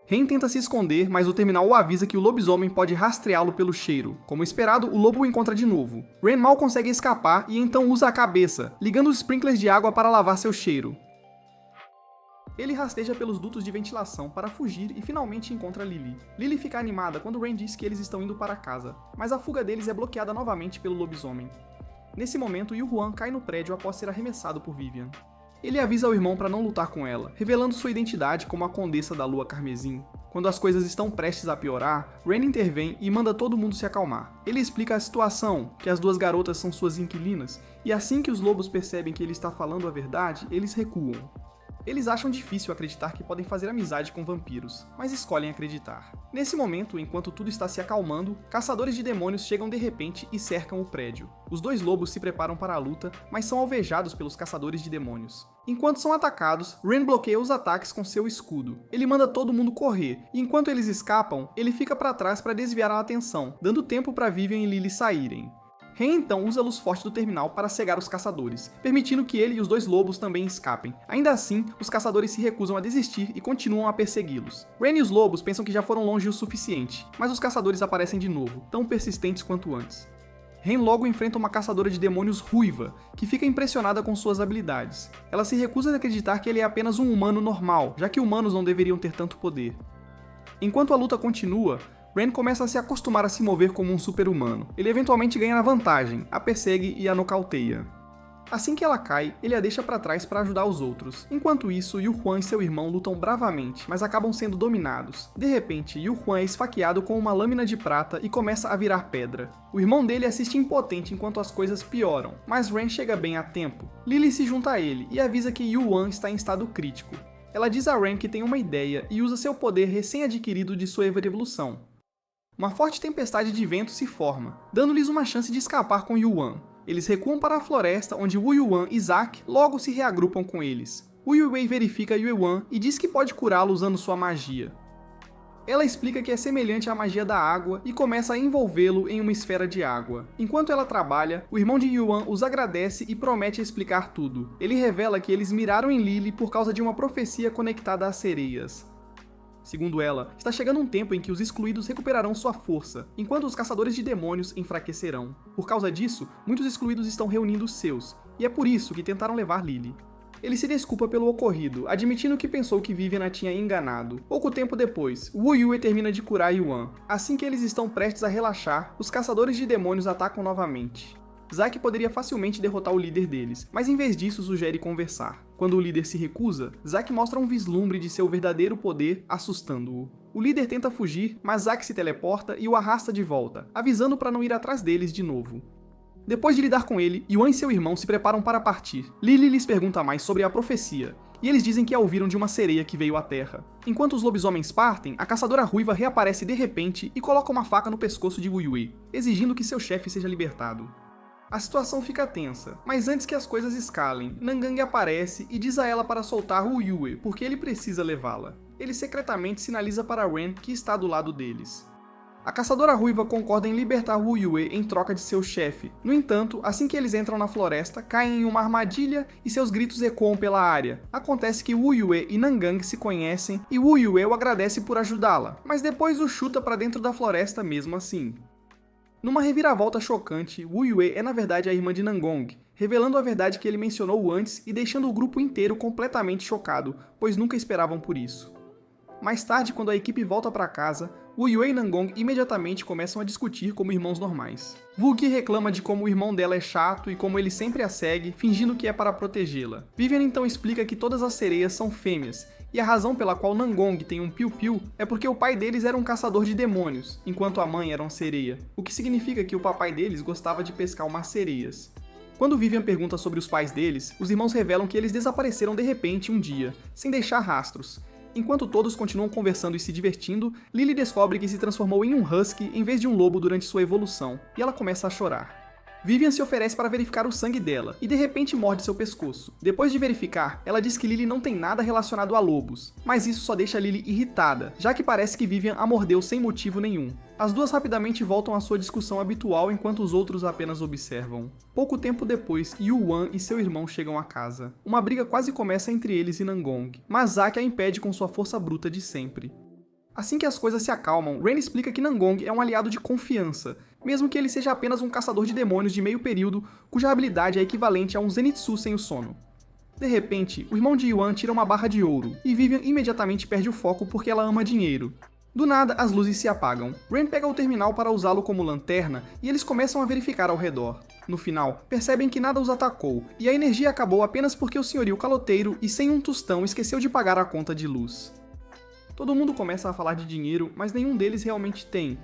Ren tenta se esconder, mas o terminal o avisa que o lobisomem pode rastreá-lo pelo cheiro. Como esperado, o lobo o encontra de novo. Ren mal consegue escapar e então usa a cabeça, ligando os sprinklers de água para lavar seu cheiro. Ele rasteja pelos dutos de ventilação para fugir e finalmente encontra Lily. Lily fica animada quando Ren diz que eles estão indo para casa, mas a fuga deles é bloqueada novamente pelo lobisomem. Nesse momento, Yuan cai no prédio após ser arremessado por Vivian. Ele avisa ao irmão para não lutar com ela, revelando sua identidade como a Condessa da Lua Carmesim. Quando as coisas estão prestes a piorar, Ren intervém e manda todo mundo se acalmar. Ele explica a situação, que as duas garotas são suas inquilinas, e assim que os lobos percebem que ele está falando a verdade, eles recuam. Eles acham difícil acreditar que podem fazer amizade com vampiros, mas escolhem acreditar. Nesse momento, enquanto tudo está se acalmando, caçadores de demônios chegam de repente e cercam o prédio. Os dois lobos se preparam para a luta, mas são alvejados pelos caçadores de demônios. Enquanto são atacados, Ren bloqueia os ataques com seu escudo. Ele manda todo mundo correr, e enquanto eles escapam, ele fica para trás para desviar a atenção, dando tempo para Vivian e Lily saírem. Ren então usa a luz forte do terminal para cegar os caçadores, permitindo que ele e os dois lobos também escapem. Ainda assim, os caçadores se recusam a desistir e continuam a persegui-los. Ren e os lobos pensam que já foram longe o suficiente, mas os caçadores aparecem de novo, tão persistentes quanto antes. Ren logo enfrenta uma caçadora de demônios ruiva, que fica impressionada com suas habilidades. Ela se recusa a acreditar que ele é apenas um humano normal, já que humanos não deveriam ter tanto poder. Enquanto a luta continua, Ren começa a se acostumar a se mover como um super-humano. Ele eventualmente ganha a vantagem, a persegue e a nocauteia. Assim que ela cai, ele a deixa para trás para ajudar os outros. Enquanto isso, Yuan e seu irmão lutam bravamente, mas acabam sendo dominados. De repente, Yuan é esfaqueado com uma lâmina de prata e começa a virar pedra. O irmão dele assiste impotente enquanto as coisas pioram, mas Ren chega bem a tempo. Lily se junta a ele e avisa que Yuan está em estado crítico. Ela diz a Ren que tem uma ideia e usa seu poder recém-adquirido de sua evolução. Uma forte tempestade de vento se forma, dando-lhes uma chance de escapar com Yuan. Eles recuam para a floresta, onde Wu Yuan e Zack logo se reagrupam com eles. Wu Yue verifica Yuan e diz que pode curá-lo usando sua magia. Ela explica que é semelhante à magia da água e começa a envolvê-lo em uma esfera de água. Enquanto ela trabalha, o irmão de Yuan os agradece e promete explicar tudo. Ele revela que eles miraram em Lily por causa de uma profecia conectada às sereias. Segundo ela, está chegando um tempo em que os excluídos recuperarão sua força, enquanto os caçadores de demônios enfraquecerão. Por causa disso, muitos excluídos estão reunindo os seus, e é por isso que tentaram levar Lily. Ele se desculpa pelo ocorrido, admitindo que pensou que Vivian a tinha enganado. Pouco tempo depois, Wu Yue termina de curar Yuan. Assim que eles estão prestes a relaxar, os caçadores de demônios atacam novamente. Zack poderia facilmente derrotar o líder deles, mas em vez disso sugere conversar. Quando o líder se recusa, Zack mostra um vislumbre de seu verdadeiro poder, assustando-o. O líder tenta fugir, mas Zack se teleporta e o arrasta de volta, avisando para não ir atrás deles de novo. Depois de lidar com ele, Yuan e seu irmão se preparam para partir. Lily lhes pergunta mais sobre a profecia, e eles dizem que a ouviram de uma sereia que veio à Terra. Enquanto os lobisomens partem, a caçadora ruiva reaparece de repente e coloca uma faca no pescoço de Wu Yue, exigindo que seu chefe seja libertado. A situação fica tensa, mas antes que as coisas escalem, Nangang aparece e diz a ela para soltar Wu Yue, porque ele precisa levá-la. Ele secretamente sinaliza para Ren que está do lado deles. A caçadora ruiva concorda em libertar Wu Yue em troca de seu chefe. No entanto, assim que eles entram na floresta, caem em uma armadilha e seus gritos ecoam pela área. Acontece que Wu Yue e Nangang se conhecem e Wu Yue o agradece por ajudá-la, mas depois o chuta para dentro da floresta mesmo assim. Numa reviravolta chocante, Wu Yue é na verdade a irmã de Nangong, revelando a verdade que ele mencionou antes e deixando o grupo inteiro completamente chocado, pois nunca esperavam por isso. Mais tarde, quando a equipe volta para casa, Wu Yue e Nangong imediatamente começam a discutir como irmãos normais. Wu Qi reclama de como o irmão dela é chato e como ele sempre a segue, fingindo que é para protegê-la. Vivian então explica que todas as sereias são fêmeas, e a razão pela qual Nangong tem um piu-piu é porque o pai deles era um caçador de demônios, enquanto a mãe era uma sereia, o que significa que o papai deles gostava de pescar umas sereias. Quando Vivian pergunta sobre os pais deles, os irmãos revelam que eles desapareceram de repente um dia, sem deixar rastros. Enquanto todos continuam conversando e se divertindo, Lily descobre que se transformou em um husky em vez de um lobo durante sua evolução, e ela começa a chorar. Vivian se oferece para verificar o sangue dela, e de repente morde seu pescoço. Depois de verificar, ela diz que Lily não tem nada relacionado a lobos, mas isso só deixa Lily irritada, já que parece que Vivian a mordeu sem motivo nenhum. As duas rapidamente voltam à sua discussão habitual enquanto os outros apenas observam. Pouco tempo depois, Yu Wan e seu irmão chegam a casa. Uma briga quase começa entre eles e Nangong, mas Zack a impede com sua força bruta de sempre. Assim que as coisas se acalmam, Ren explica que Nangong é um aliado de confiança, mesmo que ele seja apenas um caçador de demônios de meio período, cuja habilidade é equivalente a um Zenitsu sem o sono. De repente, o irmão de Yuan tira uma barra de ouro, e Vivian imediatamente perde o foco porque ela ama dinheiro. Do nada, as luzes se apagam. Ren pega o terminal para usá-lo como lanterna, e eles começam a verificar ao redor. No final, percebem que nada os atacou, e a energia acabou apenas porque o senhorio caloteiro e sem um tostão esqueceu de pagar a conta de luz. Todo mundo começa a falar de dinheiro, mas nenhum deles realmente tem.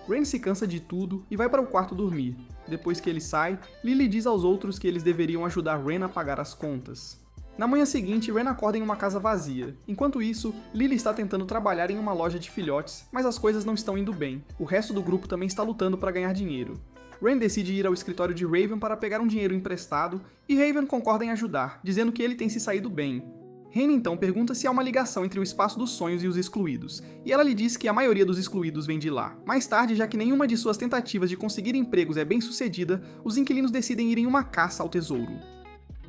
Ren se cansa de tudo e vai para o quarto dormir. Depois que ele sai, Lily diz aos outros que eles deveriam ajudar Ren a pagar as contas. Na manhã seguinte, Ren acorda em uma casa vazia. Enquanto isso, Lily está tentando trabalhar em uma loja de filhotes, mas as coisas não estão indo bem. O resto do grupo também está lutando para ganhar dinheiro. Ren decide ir ao escritório de Raven para pegar um dinheiro emprestado, e Raven concorda em ajudar, dizendo que ele tem se saído bem. Ren então pergunta se há uma ligação entre o Espaço dos Sonhos e os excluídos, e ela lhe diz que a maioria dos excluídos vem de lá. Mais tarde, já que nenhuma de suas tentativas de conseguir empregos é bem sucedida, os inquilinos decidem ir em uma caça ao tesouro.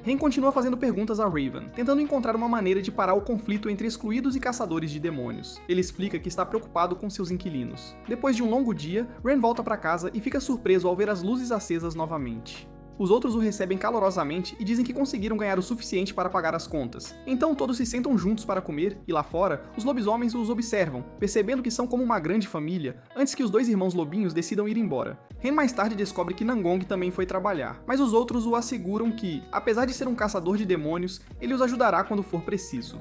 Ren continua fazendo perguntas a Raven, tentando encontrar uma maneira de parar o conflito entre excluídos e caçadores de demônios. Ele explica que está preocupado com seus inquilinos. Depois de um longo dia, Ren volta para casa e fica surpreso ao ver as luzes acesas novamente. Os outros o recebem calorosamente e dizem que conseguiram ganhar o suficiente para pagar as contas. Então todos se sentam juntos para comer, e lá fora, os lobisomens os observam, percebendo que são como uma grande família, antes que os dois irmãos lobinhos decidam ir embora. Ren mais tarde descobre que Nangong também foi trabalhar, mas os outros o asseguram que, apesar de ser um caçador de demônios, ele os ajudará quando for preciso.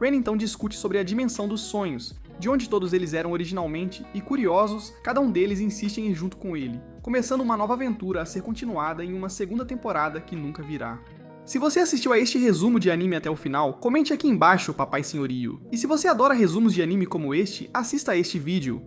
Ren então discute sobre a dimensão dos sonhos, de onde todos eles eram originalmente, e curiosos, cada um deles insiste em ir junto com ele, começando uma nova aventura a ser continuada em uma segunda temporada que nunca virá. Se você assistiu a este resumo de anime até o final, comente aqui embaixo, papai senhorio. E se você adora resumos de anime como este, assista a este vídeo.